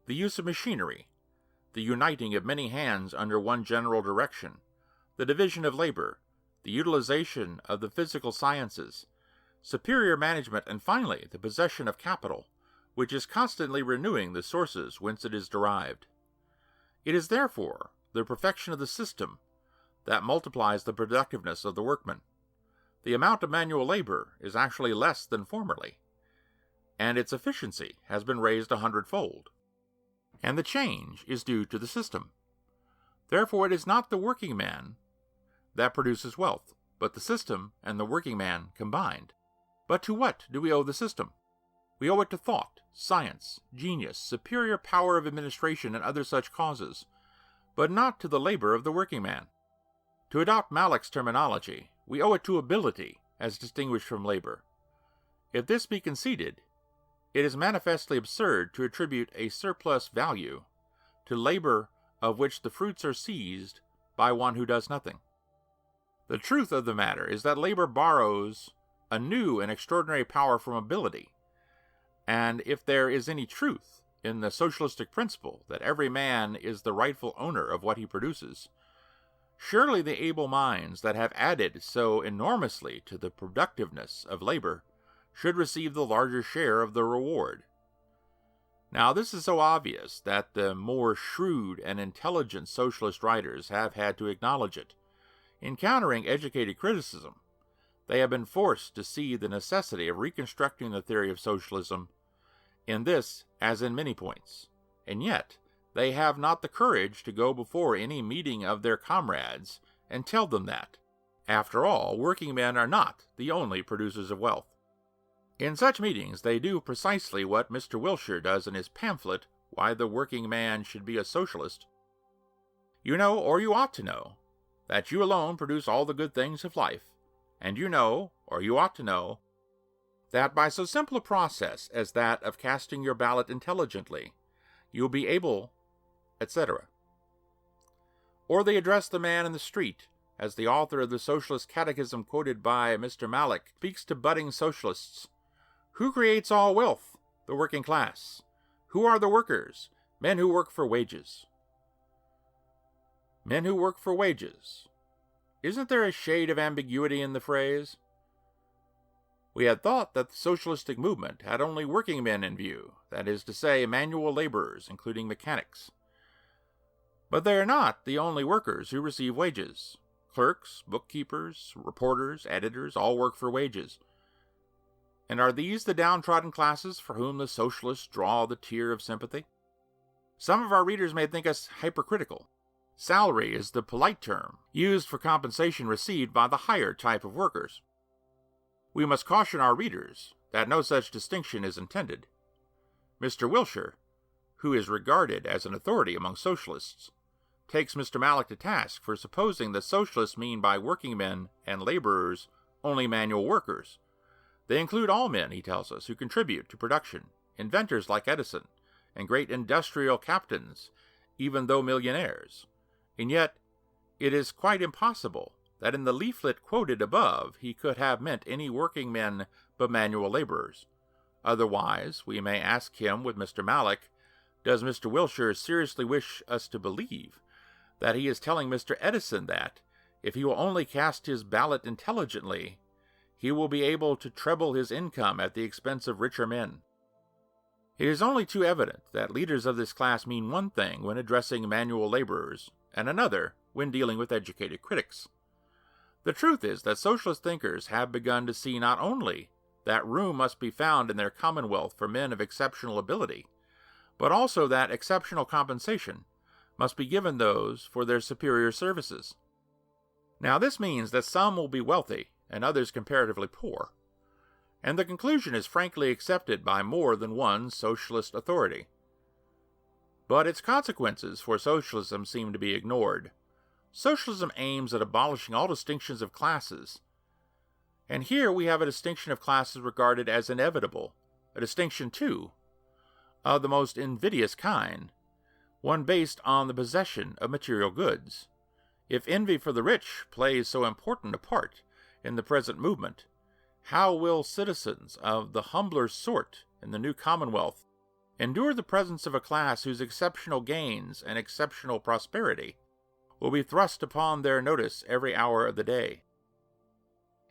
the use of machinery, the uniting of many hands under one general direction, the division of labor, the utilization of the physical sciences, superior management, and finally the possession of capital, which is constantly renewing the sources whence it is derived. It is therefore the perfection of the system that multiplies the productiveness of the workman. The amount of manual labor is actually less than formerly, and its efficiency has been raised 100-fold. And the change is due to the system. Therefore, it is not the working man that produces wealth, but the system and the working man combined. But to what do we owe the system? We owe it to thought, science, genius, superior power of administration, and other such causes, but not to the labor of the working man. To adopt Malek's terminology, we owe it to ability as distinguished from labor. If this be conceded, it is manifestly absurd to attribute a surplus value to labor of which the fruits are seized by one who does nothing. The truth of the matter is that labor borrows a new and extraordinary power from ability, and if there is any truth in the socialistic principle that every man is the rightful owner of what he produces, surely the able minds that have added so enormously to the productiveness of labor should receive the larger share of the reward. Now, this is so obvious that the more shrewd and intelligent socialist writers have had to acknowledge it. In countering educated criticism, they have been forced to see the necessity of reconstructing the theory of socialism in this as in many points, and yet they have not the courage to go before any meeting of their comrades and tell them that, after all, working men are not the only producers of wealth. In such meetings, they do precisely what Mr. Wilshire does in his pamphlet, Why the Working Man Should Be a Socialist. You know, or you ought to know, that you alone produce all the good things of life, and you know, or you ought to know, that by so simple a process as that of casting your ballot intelligently, you will be able, etc. Or they address the man in the street, as the author of the Socialist Catechism quoted by Mr. Malek speaks to budding socialists. Who creates all wealth? The working class. Who are the workers? Men who work for wages. Men who work for wages. Isn't there a shade of ambiguity in the phrase? We had thought that the socialistic movement had only working men in view, that is to say, manual laborers, including mechanics. But they are not the only workers who receive wages. Clerks, bookkeepers, reporters, editors all work for wages. And are these the downtrodden classes for whom the socialists draw the tear of sympathy? Some of our readers may think us hypercritical. Salary is the polite term used for compensation received by the higher type of workers. We must caution our readers that no such distinction is intended. Mr. Wilshire, who is regarded as an authority among socialists, takes Mr. Mallock to task for supposing that socialists mean by working men and laborers only manual workers. They include all men, he tells us, who contribute to production, inventors like Edison, and great industrial captains, even though millionaires. And yet, it is quite impossible that in the leaflet quoted above he could have meant any working men but manual laborers. Otherwise, we may ask him with Mr. Mallock, does Mr. Wilshire seriously wish us to believe that he is telling Mr. Edison that, if he will only cast his ballot intelligently, he will be able to treble his income at the expense of richer men? It is only too evident that leaders of this class mean one thing when addressing manual laborers, and another when dealing with educated critics. The truth is that socialist thinkers have begun to see not only that room must be found in their commonwealth for men of exceptional ability, but also that exceptional compensation must be given those for their superior services. Now this means that some will be wealthy and others comparatively poor, and the conclusion is frankly accepted by more than one socialist authority. But its consequences for socialism seem to be ignored. Socialism aims at abolishing all distinctions of classes, and here we have a distinction of classes regarded as inevitable, a distinction, too, of the most invidious kind, one based on the possession of material goods. If envy for the rich plays so important a part in the present movement, how will citizens of the humbler sort in the new commonwealth endure the presence of a class whose exceptional gains and exceptional prosperity will be thrust upon their notice every hour of the day?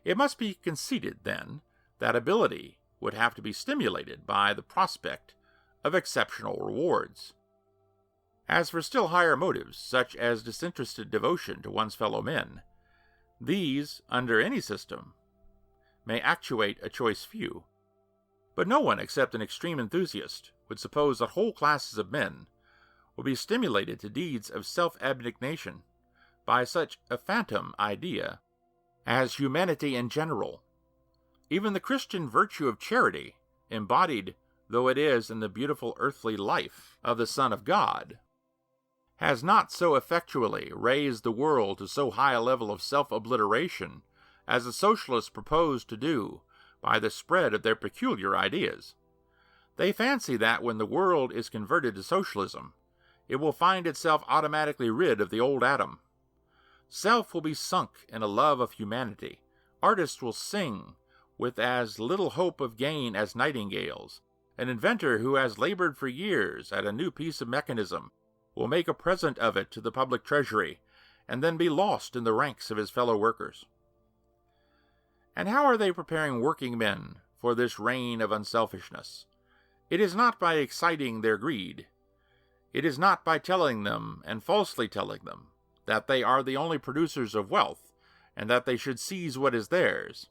It must be conceded, then, that ability would have to be stimulated by the prospect of exceptional rewards. As for still higher motives, such as disinterested devotion to one's fellow men, these, under any system, may actuate a choice few. But no one except an extreme enthusiast would suppose that whole classes of men will be stimulated to deeds of self-abnegation by such a phantom idea as humanity in general. Even the Christian virtue of charity, embodied though it is in the beautiful earthly life of the Son of God, has not so effectually raised the world to so high a level of self-obliteration as the socialists propose to do by the spread of their peculiar ideas. They fancy that when the world is converted to socialism, it will find itself automatically rid of the old Adam. Self will be sunk in a love of humanity. Artists will sing with as little hope of gain as nightingales. An inventor who has labored for years at a new piece of mechanism will make a present of it to the public treasury, and then be lost in the ranks of his fellow workers. And how are they preparing working men for this reign of unselfishness? It is not by exciting their greed. It is not by telling them, and falsely telling them, that they are the only producers of wealth, and that they should seize what is theirs.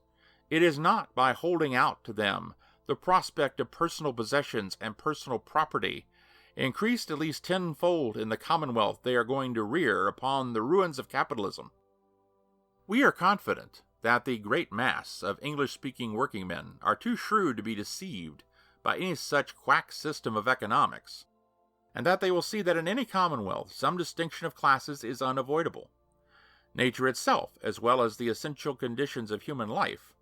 It is not by holding out to them the prospect of personal possessions and personal property, increased at least tenfold in the commonwealth they are going to rear upon the ruins of capitalism. We are confident that the great mass of English-speaking working men are too shrewd to be deceived by any such quack system of economics, and that they will see that in any commonwealth some distinction of classes is unavoidable. Nature itself, as well as the essential conditions of human life,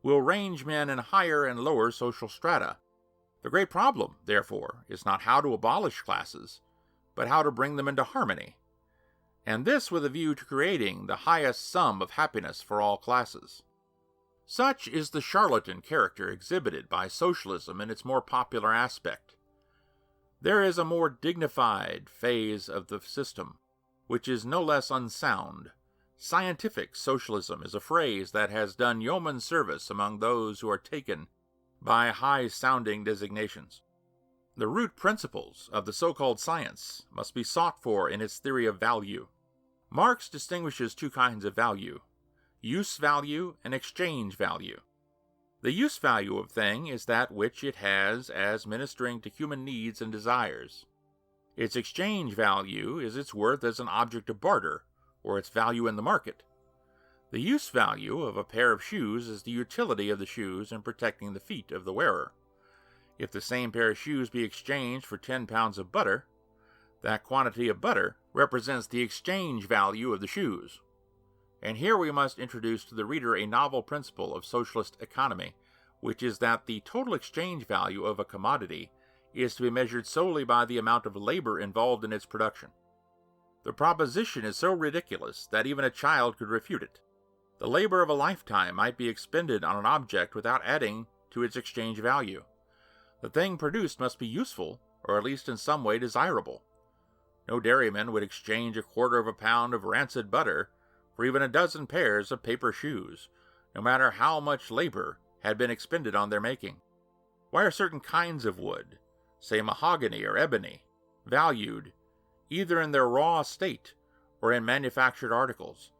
will range men in higher and lower social strata. The great problem, therefore, is not how to abolish classes, but how to bring them into harmony, and this with a view to creating the highest sum of happiness for all classes. Such is the charlatan character exhibited by socialism in its more popular aspect. There is a more dignified phase of the system, which is no less unsound. Scientific socialism is a phrase that has done yeoman service among those who are taken by high-sounding designations. The root principles of the so-called science must be sought for in its theory of value. Marx distinguishes two kinds of value: use value and exchange value. The use value of thing is that which it has as ministering to human needs and desires. Its exchange value is its worth as an object of barter, or its value in the market. The use value of a pair of shoes is the utility of the shoes in protecting the feet of the wearer. If the same pair of shoes be exchanged for 10 pounds of butter, that quantity of butter represents the exchange value of the shoes. And here we must introduce to the reader a novel principle of socialist economy, which is that the total exchange value of a commodity is to be measured solely by the amount of labor involved in its production. The proposition is so ridiculous that even a child could refute it. The labor of a lifetime might be expended on an object without adding to its exchange value. The thing produced must be useful, or at least in some way desirable. No dairyman would exchange 1/4 pound of rancid butter for even a dozen pairs of paper shoes, no matter how much labor had been expended on their making. Why are certain kinds of wood, say mahogany or ebony, valued either in their raw state or in manufactured articles?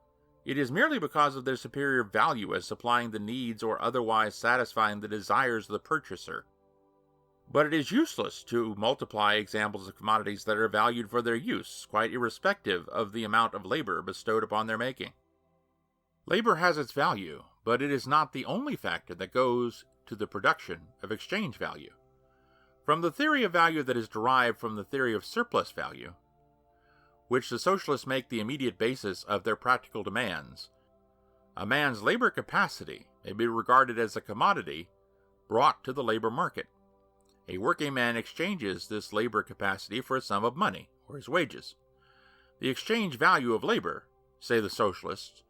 It is merely because of their superior value as supplying the needs or otherwise satisfying the desires of the purchaser. But it is useless to multiply examples of commodities that are valued for their use, quite irrespective of the amount of labor bestowed upon their making. Labor has its value, but it is not the only factor that goes to the production of exchange value. From the theory of value that is derived from the theory of surplus value, which the socialists make the immediate basis of their practical demands, a man's labor capacity may be regarded as a commodity brought to the labor market. A working man exchanges this labor capacity for a sum of money, or his wages. The exchange value of labor, say the socialists,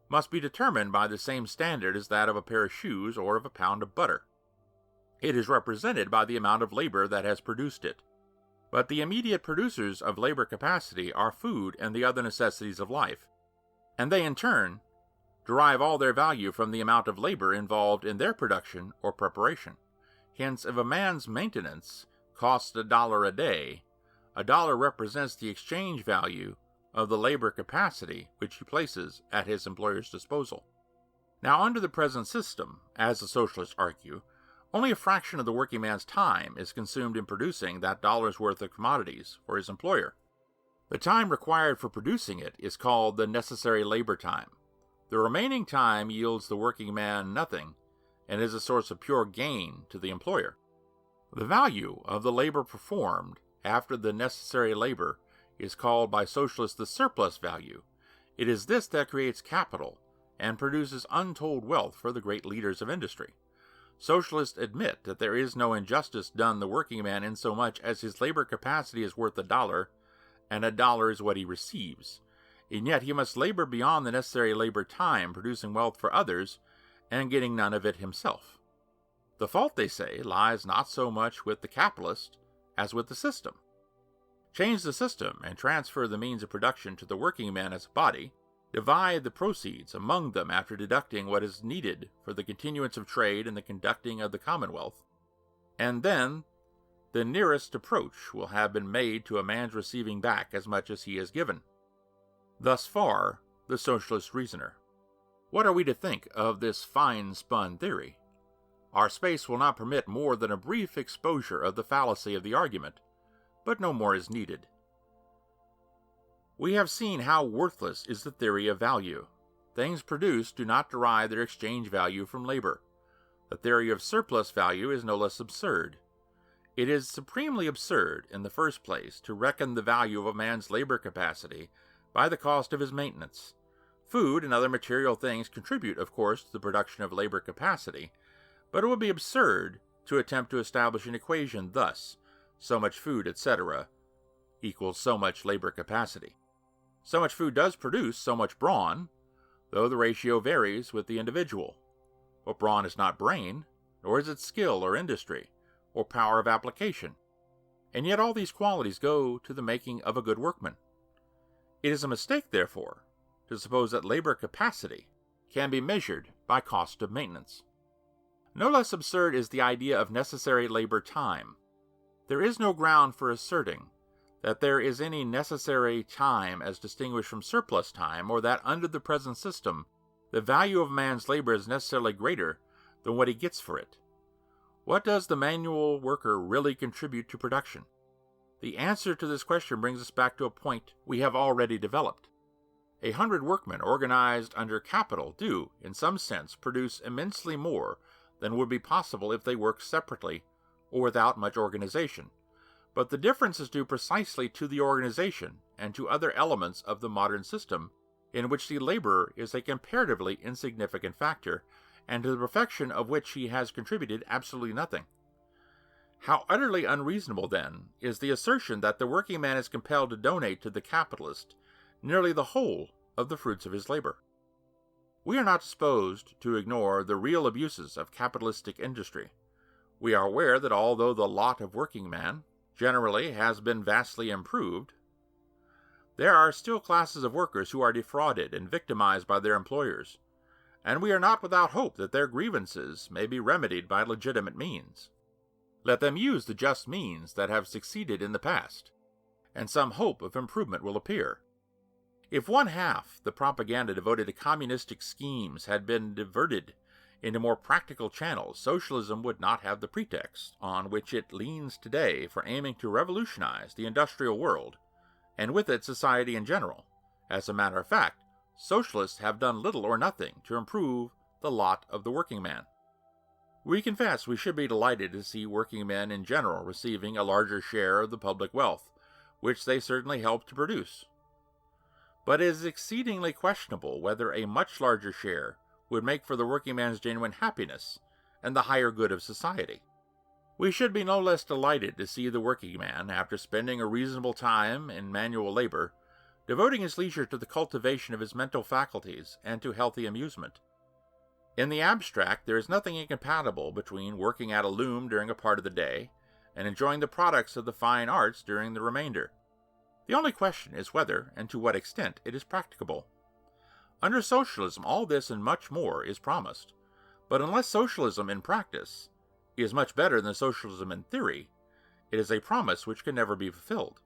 must be determined by the same standard as that of a pair of shoes or of a pound of butter. It is represented by the amount of labor that has produced it. But the immediate producers of labor capacity are food and the other necessities of life, and they in turn derive all their value from the amount of labor involved in their production or preparation. Hence, if a man's maintenance costs $1 a day, $1 represents the exchange value of the labor capacity which he places at his employer's disposal. Now, under the present system, as the socialists argue, only a fraction of the working man's time is consumed in producing that dollar's worth of commodities for his employer. The time required for producing it is called the necessary labor time. The remaining time yields the working man nothing and is a source of pure gain to the employer. The value of the labor performed after the necessary labor is called by socialists the surplus value. It is this that creates capital and produces untold wealth for the great leaders of industry. Socialists admit that there is no injustice done the working man insomuch as his labor capacity is worth $1, and $1 is what he receives, and yet he must labor beyond the necessary labor time, producing wealth for others, and getting none of it himself. The fault, they say, lies not so much with the capitalist as with the system. Change the system and transfer the means of production to the working man as a body, divide the proceeds among them after deducting what is needed for the continuance of trade and the conducting of the commonwealth, and then the nearest approach will have been made to a man's receiving back as much as he has given. Thus far, the socialist reasoner. What are we to think of this fine-spun theory? Our space will not permit more than a brief exposure of the fallacy of the argument, but no more is needed. We have seen how worthless is the theory of value. Things produced do not derive their exchange value from labor. The theory of surplus value is no less absurd. It is supremely absurd, in the first place, to reckon the value of a man's labor capacity by the cost of his maintenance. Food and other material things contribute, of course, to the production of labor capacity, but it would be absurd to attempt to establish an equation thus: so much food, etc., equals so much labor capacity. So much food does produce so much brawn, though the ratio varies with the individual. But brawn is not brain, nor is it skill or industry, or power of application. And yet all these qualities go to the making of a good workman. It is a mistake, therefore, to suppose that labor capacity can be measured by cost of maintenance. No less absurd is the idea of necessary labor time. There is no ground for asserting that there is any necessary time as distinguished from surplus time, or that under the present system the value of man's labor is necessarily greater than what he gets for it. What does the manual worker really contribute to production? The answer to this question brings us back to a point we have already developed. 100 workmen organized under capital do, in some sense, produce immensely more than would be possible if they worked separately or without much organization. But the difference is due precisely to the organization and to other elements of the modern system, in which the laborer is a comparatively insignificant factor, and to the perfection of which he has contributed absolutely nothing. How utterly unreasonable, then, is the assertion that the working man is compelled to donate to the capitalist nearly the whole of the fruits of his labor. We are not disposed to ignore the real abuses of capitalistic industry. We are aware that although the lot of working man generally has been vastly improved, there are still classes of workers who are defrauded and victimized by their employers, and we are not without hope that their grievances may be remedied by legitimate means. Let them use the just means that have succeeded in the past, and some hope of improvement will appear. If one half the propaganda devoted to communistic schemes had been diverted into more practical channels, socialism would not have the pretext on which it leans today for aiming to revolutionize the industrial world, and with it society in general. As a matter of fact, socialists have done little or nothing to improve the lot of the working man. We confess we should be delighted to see working men in general receiving a larger share of the public wealth, which they certainly help to produce. But it is exceedingly questionable whether a much larger share would make for the working man's genuine happiness and the higher good of society. We should be no less delighted to see the working man, after spending a reasonable time in manual labor, devoting his leisure to the cultivation of his mental faculties and to healthy amusement. In the abstract, there is nothing incompatible between working at a loom during a part of the day and enjoying the products of the fine arts during the remainder. The only question is whether and to what extent it is practicable. Under socialism, all this and much more is promised, but unless socialism in practice is much better than socialism in theory, it is a promise which can never be fulfilled.